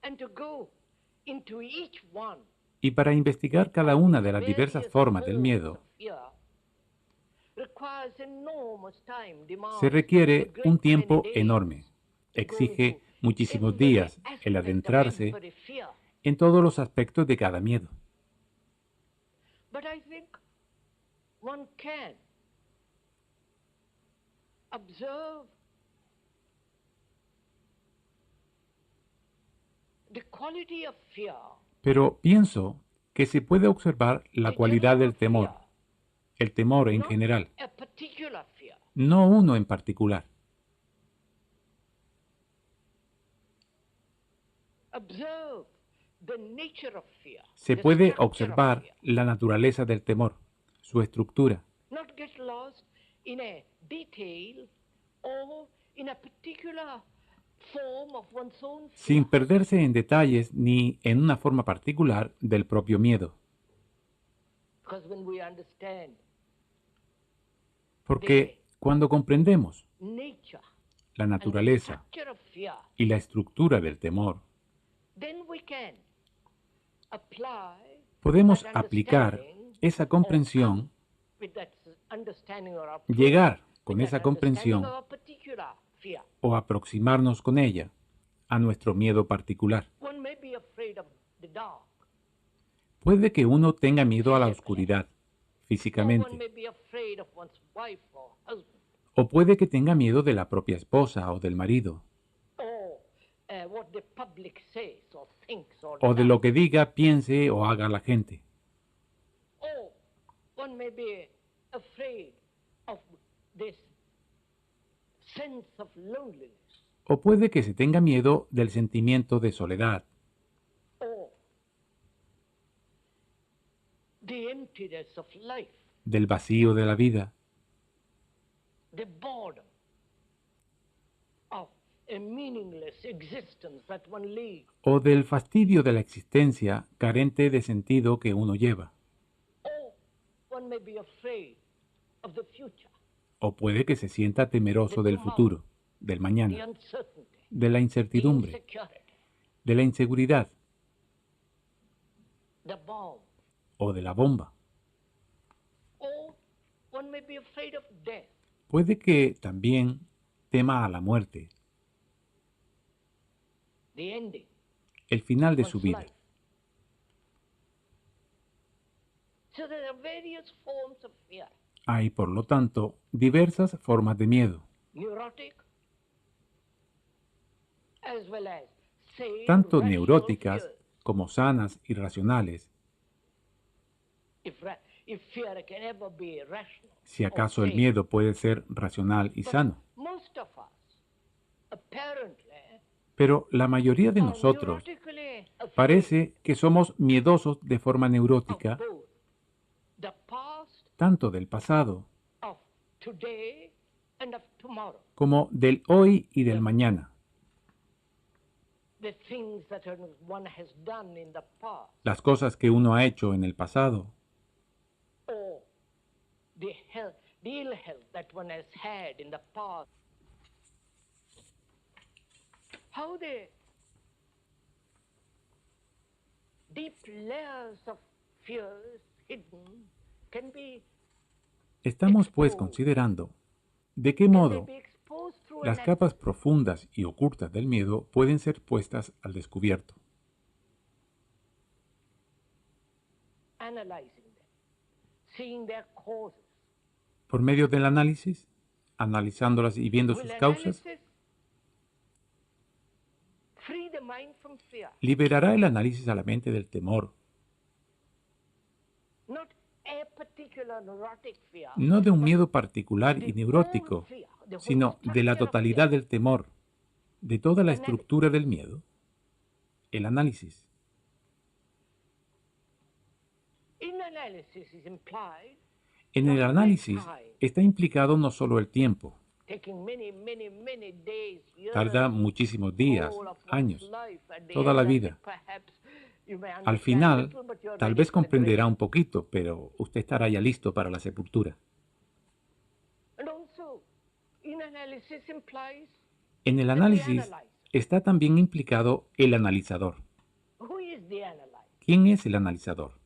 Speaker 1: And to go into each one
Speaker 2: Y para investigar cada una de las diversas formas del miedo, se requiere un tiempo enorme. Exige muchísimos días el adentrarse en todos los aspectos de cada miedo.
Speaker 1: But I think one can observe the quality of fear.
Speaker 2: Pero pienso que se puede observar la cualidad del temor, el temor en general,
Speaker 1: A particular fear.
Speaker 2: no uno en particular.
Speaker 1: Observe the nature of fear.
Speaker 2: Se
Speaker 1: the
Speaker 2: puede
Speaker 1: structure of
Speaker 2: observar
Speaker 1: fear.
Speaker 2: la naturaleza del temor, su estructura,
Speaker 1: Not get lost in a detail or in a particular form of one's own fear.
Speaker 2: sin perderse en detalles ni en una forma particular del propio miedo.
Speaker 1: Because when we understand
Speaker 2: Porque cuando comprendemos
Speaker 1: nature
Speaker 2: la
Speaker 1: and the
Speaker 2: naturaleza
Speaker 1: structure of fear,
Speaker 2: y la estructura del temor,
Speaker 1: then we can apply
Speaker 2: podemos
Speaker 1: that
Speaker 2: aplicar
Speaker 1: understanding
Speaker 2: esa
Speaker 1: or
Speaker 2: comprensión,
Speaker 1: come with that understanding or
Speaker 2: llegar con esa comprensión o aproximarnos con ella a nuestro miedo particular. Puede que uno tenga miedo a la oscuridad, físicamente, o puede que tenga miedo de la propia esposa o del marido, o de lo que diga, piense o haga la gente. O puede que se tenga miedo del sentimiento de soledad, del vacío de la vida, o del fastidio de la existencia carente de sentido que uno lleva. O puede que se sienta temeroso del futuro, del mañana, de la incertidumbre, de la inseguridad o de la bomba. Puede que también tema a la muerte, el final de su vida. Hay, por lo tanto, diversas formas de miedo, tanto neuróticas como sanas y racionales, si acaso el miedo puede ser racional y sano. Pero la mayoría de nosotros parece que somos miedosos de forma neurótica, tanto del pasado como del hoy y del mañana. Las cosas que uno ha hecho en el pasado, estamos pues considerando de qué modo las capas profundas y ocultas del miedo pueden ser puestas al descubierto. Por medio del análisis, analizándolas y viendo sus causas, liberará el análisis a la mente del temor, no de un miedo particular y neurótico, sino de la totalidad del temor, de toda la estructura del miedo. El análisis. En el análisis está implicado no solo el tiempo. Tarda muchísimos días, años, toda la vida. Al final, tal vez comprenderá un poquito, pero usted estará ya listo para la sepultura. En el análisis está también implicado el analizador. ¿Quién es el analizador?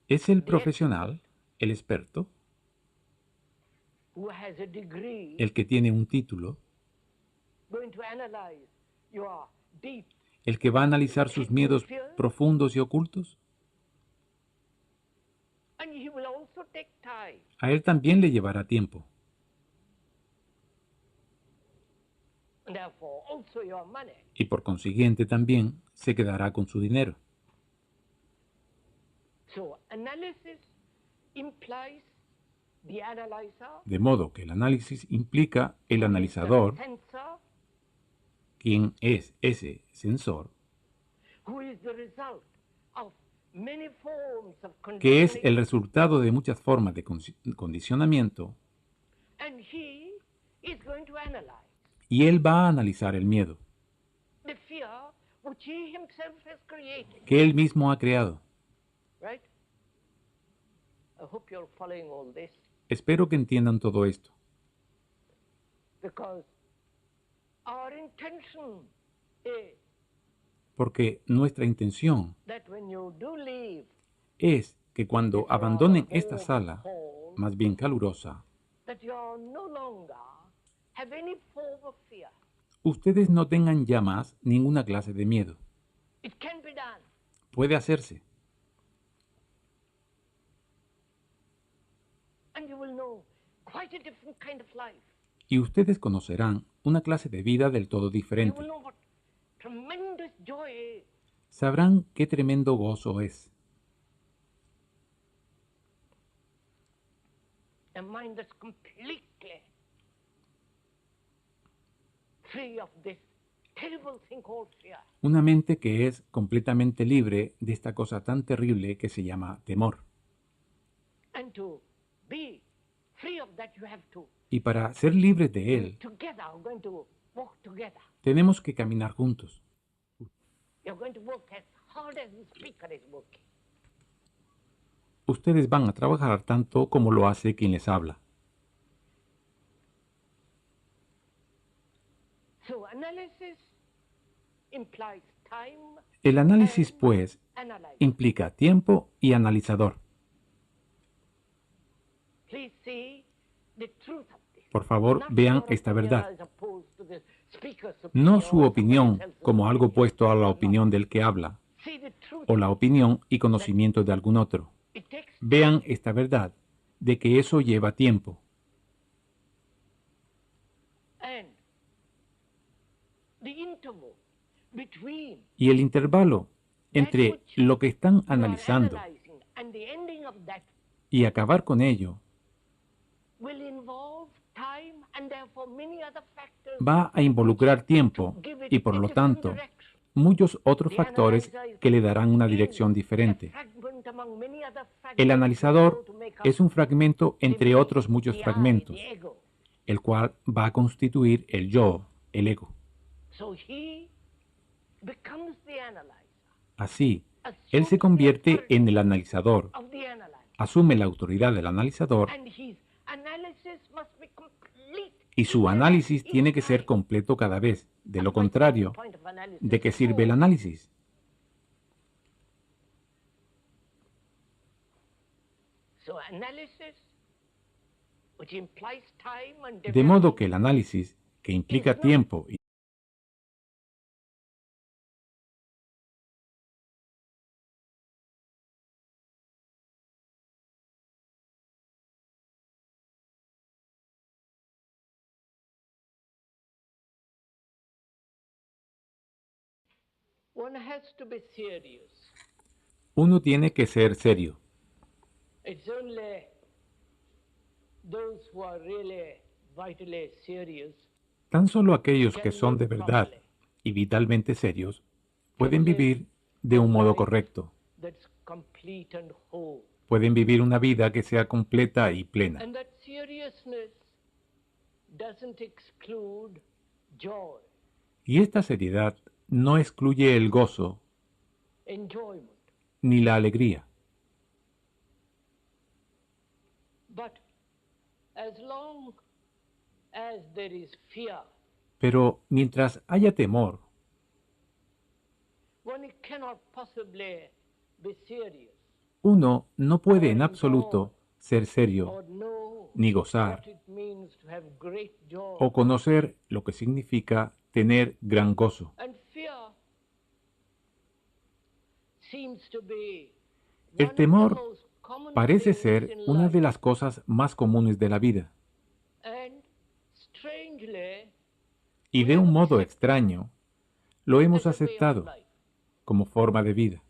Speaker 2: ¿Es el profesional, el experto, el que tiene un título, el que va a analizar sus miedos profundos y ocultos? A él también le llevará tiempo. Y por consiguiente también se quedará con su dinero. De modo que el análisis implica el analizador, quien es ese sensor, que es el resultado de muchas formas de condicionamiento, y él va a analizar el miedo que él mismo ha creado. Espero que entiendan todo esto. Porque nuestra intención es que cuando abandonen esta sala, más bien calurosa, ustedes no tengan ya más ninguna clase de miedo. Puede hacerse. Y ustedes conocerán una clase de vida del todo diferente. Sabrán qué tremendo gozo es. Una mente que es completamente libre de esta cosa tan terrible que se llama temor. Y para ser libres de él, tenemos que caminar juntos. Ustedes van a trabajar tanto como lo hace quien les habla. El análisis, pues, implica tiempo y analizador. Por favor, vean esta verdad. No su opinión como algo opuesto a la opinión del que habla, o la opinión y conocimiento de algún otro. Vean esta verdad, de que eso lleva tiempo. Y el intervalo entre lo que están analizando y acabar con ello va a involucrar tiempo y, por lo tanto, muchos otros factores que le darán una dirección diferente. El analizador es un fragmento entre otros muchos fragmentos, el cual va a constituir el yo, el ego. Así, él se convierte en el analizador, asume la autoridad del analizador y su análisis tiene que ser completo cada vez. De lo contrario, ¿de qué sirve el análisis? De modo que el análisis, que implica tiempo y uno tiene que ser serio. Tan solo aquellos que son de verdad y vitalmente serios pueden vivir de un modo correcto. Pueden vivir una vida que sea completa y plena. Y esta seriedad no excluye el gozo ni la alegría. Pero mientras haya temor, uno no puede en absoluto ser serio, ni gozar, o conocer lo que significa tener gran gozo. El temor parece ser una de las cosas más comunes de la vida. Y de un modo extraño, lo hemos aceptado como forma de vida.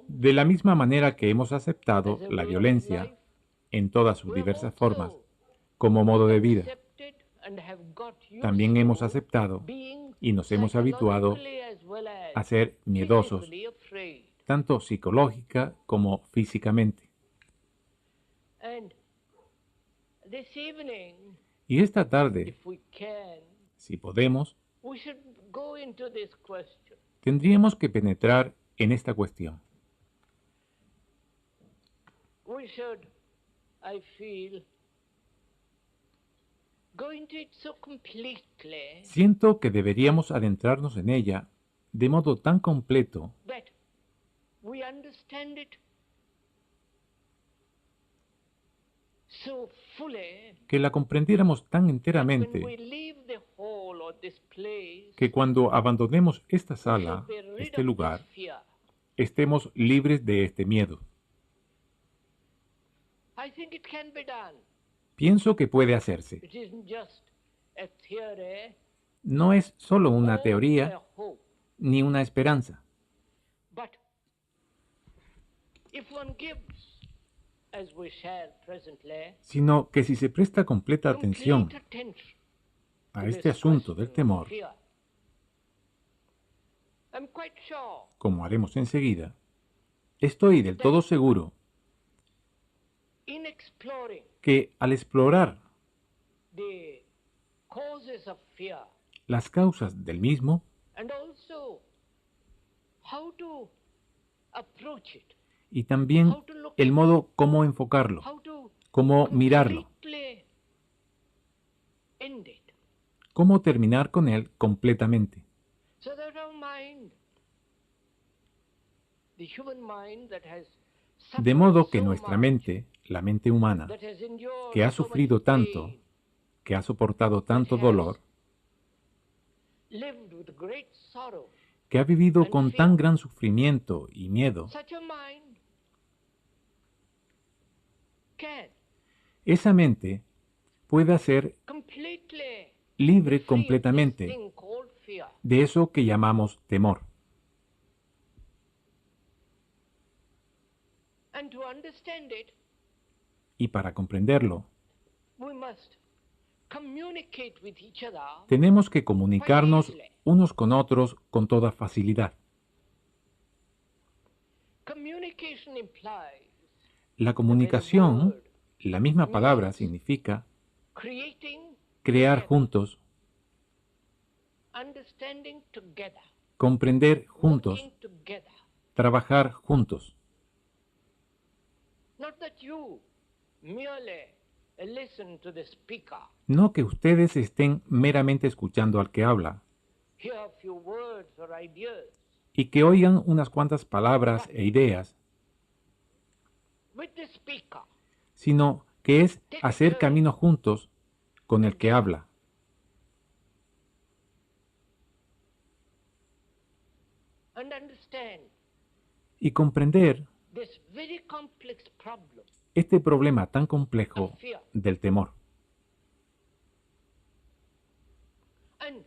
Speaker 2: De la misma manera que hemos aceptado la violencia en todas sus diversas formas como modo de vida, también hemos aceptado y nos hemos habituado a ser miedosos, tanto psicológica como físicamente. Y esta tarde, si podemos, tendríamos que penetrar en esta cuestión. Siento que deberíamos adentrarnos en ella de modo tan completo
Speaker 1: that we understand it so fully
Speaker 2: que la comprendiéramos tan
Speaker 1: that when we
Speaker 2: enteramente
Speaker 1: leave the hall or this place,
Speaker 2: que cuando abandonemos esta
Speaker 1: we
Speaker 2: sala,
Speaker 1: shall be rid
Speaker 2: este
Speaker 1: of
Speaker 2: lugar,
Speaker 1: this fear.
Speaker 2: estemos libres de este miedo.
Speaker 1: I think it can be done.
Speaker 2: Pienso que puede hacerse.
Speaker 1: It isn't just a theory
Speaker 2: No es solo una
Speaker 1: or a
Speaker 2: teoría
Speaker 1: hope,
Speaker 2: ni una esperanza,
Speaker 1: but if one gives, as we shall presently,
Speaker 2: sino que si se presta completa atención
Speaker 1: complete attention
Speaker 2: a
Speaker 1: to
Speaker 2: este
Speaker 1: this
Speaker 2: asunto del
Speaker 1: question of
Speaker 2: temor,
Speaker 1: fear, I'm quite sure
Speaker 2: como haremos enseguida, estoy del todo seguro
Speaker 1: in exploring
Speaker 2: que al explorar
Speaker 1: the causes of fear
Speaker 2: las causas del mismo
Speaker 1: and also how to approach it,
Speaker 2: y también el modo cómo enfocarlo,
Speaker 1: how to
Speaker 2: cómo mirarlo,
Speaker 1: completely end it,
Speaker 2: cómo terminar con él completamente,
Speaker 1: so that our mind, the human mind that has
Speaker 2: de
Speaker 1: suffered
Speaker 2: modo que
Speaker 1: so
Speaker 2: nuestra
Speaker 1: much,
Speaker 2: mente, la mente humana,
Speaker 1: that has endured
Speaker 2: que ha
Speaker 1: so much
Speaker 2: sufrido tanto,
Speaker 1: pain,
Speaker 2: que ha soportado tanto
Speaker 1: has
Speaker 2: dolor,
Speaker 1: lived with great sorrow,
Speaker 2: que ha vivido con tan gran sufrimiento y miedo,
Speaker 1: such a mind can
Speaker 2: esa mente puede ser
Speaker 1: completely
Speaker 2: libre
Speaker 1: free of this
Speaker 2: completamente
Speaker 1: thing called fear.
Speaker 2: de eso que llamamos temor.
Speaker 1: And to understand it,
Speaker 2: Y para comprenderlo,
Speaker 1: we must communicate with each other.
Speaker 2: tenemos que comunicarnos unos con otros con toda facilidad.
Speaker 1: Communication implies
Speaker 2: La comunicación, la misma palabra, significa
Speaker 1: creating
Speaker 2: crear
Speaker 1: together,
Speaker 2: juntos,
Speaker 1: understanding together,
Speaker 2: comprender juntos,
Speaker 1: working together.
Speaker 2: trabajar juntos.
Speaker 1: Not that you merely listen to the speaker,
Speaker 2: No que ustedes estén meramente escuchando al que habla
Speaker 1: hear a few words or ideas.
Speaker 2: y que oigan unas cuantas palabras e ideas,
Speaker 1: With the speaker,
Speaker 2: sino que es hacer camino juntos con el que habla
Speaker 1: and understand
Speaker 2: y comprender
Speaker 1: this very complex problem
Speaker 2: este problema tan complejo del temor.
Speaker 1: and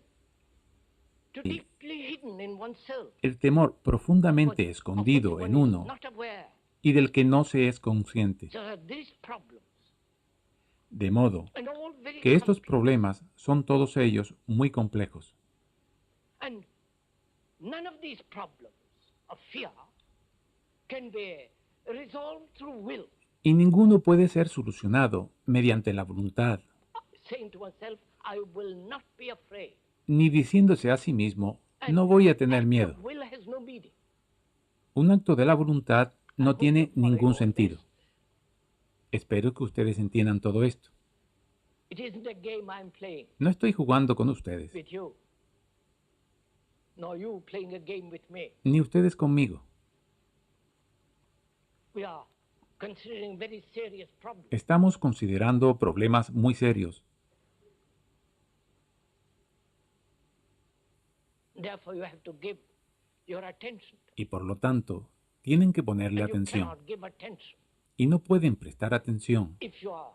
Speaker 1: to deeply hidden in oneself,
Speaker 2: El temor profundamente
Speaker 1: of
Speaker 2: escondido
Speaker 1: which
Speaker 2: en
Speaker 1: one is
Speaker 2: uno
Speaker 1: not aware.
Speaker 2: y del que no se es consciente.
Speaker 1: There are these problems,
Speaker 2: De modo
Speaker 1: and all very
Speaker 2: que estos
Speaker 1: complex.
Speaker 2: problemas son todos ellos muy complejos.
Speaker 1: And none of these problems of fear can be resolved through will,
Speaker 2: Y ninguno puede ser solucionado mediante la voluntad,
Speaker 1: saying to oneself, I will not be afraid.
Speaker 2: ni diciéndose a sí mismo,
Speaker 1: And
Speaker 2: no voy a tener
Speaker 1: act of
Speaker 2: miedo.
Speaker 1: will has no meaning.
Speaker 2: Un acto de la voluntad no tiene ningún sentido. Espero que ustedes entiendan todo esto.
Speaker 1: It isn't a game I'm playing
Speaker 2: No estoy jugando con ustedes,
Speaker 1: with you, nor you playing a game with me.
Speaker 2: ni ustedes conmigo.
Speaker 1: We are considering very serious problems.
Speaker 2: Estamos considerando problemas muy serios.
Speaker 1: Therefore, you have to give your attention.
Speaker 2: Y por lo tanto, tienen que ponerle
Speaker 1: And you
Speaker 2: atención.
Speaker 1: cannot give attention
Speaker 2: Y no pueden prestar atención
Speaker 1: if you are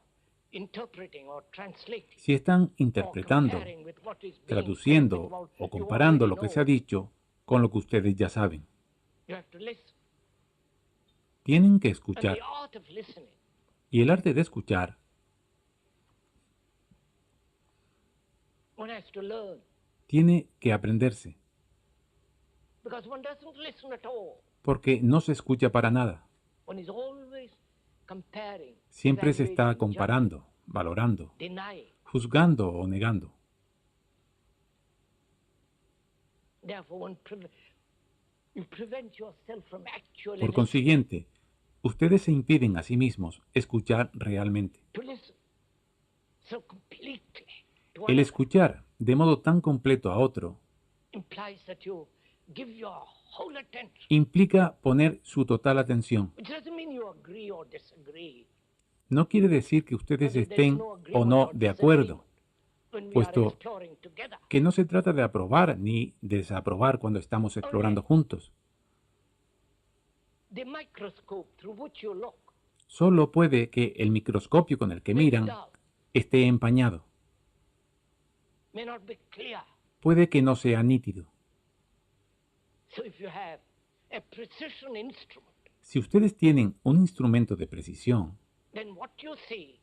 Speaker 1: interpreting or translating
Speaker 2: si están
Speaker 1: or
Speaker 2: interpretando,
Speaker 1: comparing with what is being said,
Speaker 2: traduciendo
Speaker 1: with what
Speaker 2: o
Speaker 1: you
Speaker 2: comparando
Speaker 1: already
Speaker 2: lo que
Speaker 1: know.
Speaker 2: se ha dicho con lo que ustedes ya saben.
Speaker 1: You have to listen.
Speaker 2: Tienen que
Speaker 1: And
Speaker 2: escuchar.
Speaker 1: the art of listening
Speaker 2: Y el arte de escuchar
Speaker 1: one has to learn,
Speaker 2: tiene que aprenderse,
Speaker 1: because one doesn't listen at all.
Speaker 2: porque no se escucha para nada.
Speaker 1: One is always comparing,
Speaker 2: Siempre se está
Speaker 1: evaluating,
Speaker 2: comparando, valorando,
Speaker 1: judging, denying.
Speaker 2: juzgando o negando.
Speaker 1: Therefore, you prevent yourself from actually
Speaker 2: Por
Speaker 1: listening.
Speaker 2: consiguiente, ustedes se impiden a sí mismos escuchar realmente.
Speaker 1: To listen so completely to
Speaker 2: El
Speaker 1: another
Speaker 2: escuchar de modo tan completo a otro
Speaker 1: implies that you give your whole attention.
Speaker 2: implica poner su total atención.
Speaker 1: Which doesn't mean you agree or disagree.
Speaker 2: No quiere decir que ustedes estén o no de acuerdo,
Speaker 1: When we are
Speaker 2: puesto
Speaker 1: exploring together.
Speaker 2: que no se trata de aprobar ni desaprobar cuando estamos explorando juntos.
Speaker 1: The microscope through which you look
Speaker 2: Solo puede que el microscopio con el que miran esté empañado.
Speaker 1: may not be clear.
Speaker 2: Puede que no sea nítido.
Speaker 1: So if you have a precision instrument,
Speaker 2: Si ustedes tienen un instrumento de precisión,
Speaker 1: then what you see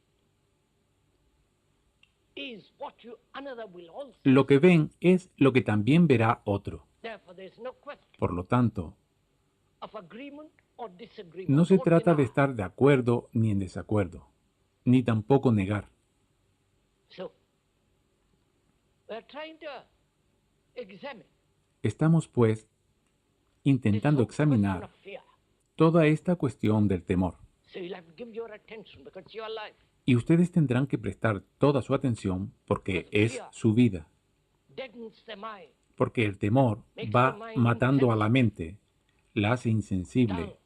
Speaker 1: is what you another will also.
Speaker 2: lo que ven es lo que también verá otro.
Speaker 1: Therefore, there is no question
Speaker 2: Por lo tanto,
Speaker 1: of agreement or disagreement.
Speaker 2: no se
Speaker 1: or
Speaker 2: trata de
Speaker 1: denial.
Speaker 2: estar de acuerdo ni en desacuerdo, ni tampoco negar.
Speaker 1: So, we are trying to examine
Speaker 2: Estamos, pues,
Speaker 1: this
Speaker 2: intentando
Speaker 1: whole question
Speaker 2: examinar
Speaker 1: of fear.
Speaker 2: toda esta cuestión del temor.
Speaker 1: So you'll have to give your attention because it's your life.
Speaker 2: Y ustedes tendrán que prestar toda su atención porque es su vida.
Speaker 1: Deadens the mind.
Speaker 2: Porque el temor va matando a la mente, la hace insensible.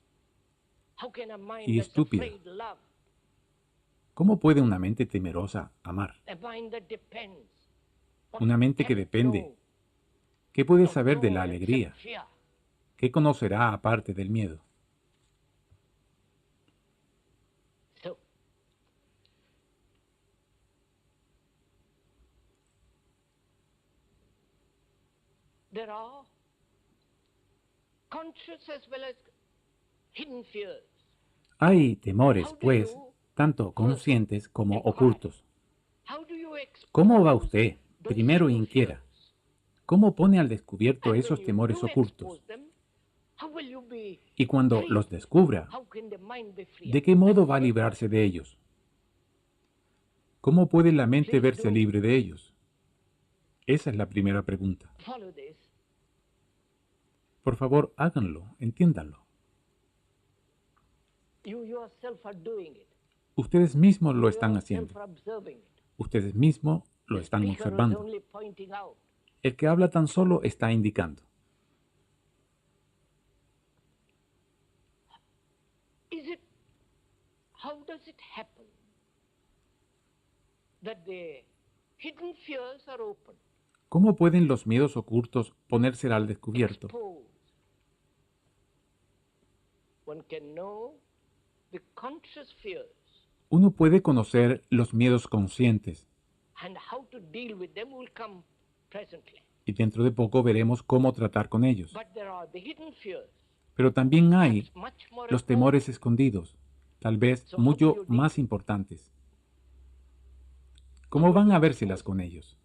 Speaker 1: How can a mind
Speaker 2: Y
Speaker 1: that's
Speaker 2: estúpida.
Speaker 1: afraid love?
Speaker 2: ¿Cómo puede una mente temerosa amar?
Speaker 1: A mind that depends. What
Speaker 2: Una mente que
Speaker 1: can it
Speaker 2: depende.
Speaker 1: know
Speaker 2: ¿Qué puede
Speaker 1: of
Speaker 2: saber de la
Speaker 1: joy
Speaker 2: alegría?
Speaker 1: except fear?
Speaker 2: ¿Qué conocerá aparte del miedo?
Speaker 1: So, there are conscious as well as hidden fears.
Speaker 2: Hay temores, pues, tanto conscientes como ocultos.
Speaker 1: How do you
Speaker 2: ¿Cómo va
Speaker 1: expose
Speaker 2: usted?
Speaker 1: those
Speaker 2: Primero
Speaker 1: hidden
Speaker 2: inquiera.
Speaker 1: fears?
Speaker 2: ¿Cómo pone al descubierto
Speaker 1: And
Speaker 2: esos
Speaker 1: when you
Speaker 2: temores
Speaker 1: do
Speaker 2: ocultos?
Speaker 1: expose them, how will you be
Speaker 2: Y cuando
Speaker 1: free?
Speaker 2: los descubra,
Speaker 1: How can the mind be free?
Speaker 2: ¿de qué modo va a librarse de ellos? ¿Cómo puede la mente verse libre de ellos? Esa es la primera pregunta.
Speaker 1: Follow this.
Speaker 2: Por favor, háganlo, entiéndanlo.
Speaker 1: You yourself are doing it.
Speaker 2: Ustedes mismos lo
Speaker 1: You
Speaker 2: están
Speaker 1: yourself
Speaker 2: haciendo.
Speaker 1: are observing it.
Speaker 2: Ustedes mismos lo
Speaker 1: The
Speaker 2: están
Speaker 1: speaker is
Speaker 2: observando.
Speaker 1: only pointing out.
Speaker 2: El que habla tan solo está indicando.
Speaker 1: How does it happen that the hidden fears are open?
Speaker 2: ¿Cómo pueden los miedos ocultos ponerse al descubierto?
Speaker 1: Exposed. One can know the conscious fears
Speaker 2: Uno puede conocer los miedos conscientes
Speaker 1: and how to deal with them will come presently.
Speaker 2: y dentro de poco veremos cómo tratar con ellos.
Speaker 1: But there are the hidden fears.
Speaker 2: Pero también hay
Speaker 1: That's much more
Speaker 2: los
Speaker 1: important.
Speaker 2: temores escondidos, tal vez mucho más importantes. ¿Cómo van a vérselas con ellos?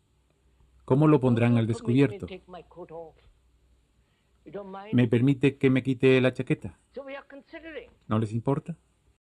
Speaker 2: ¿Cómo lo pondrán al descubierto?
Speaker 1: Take my coat off. You don't mind?
Speaker 2: ¿Me permite que me quite la chaqueta?
Speaker 1: So we are considering
Speaker 2: ¿No les importa?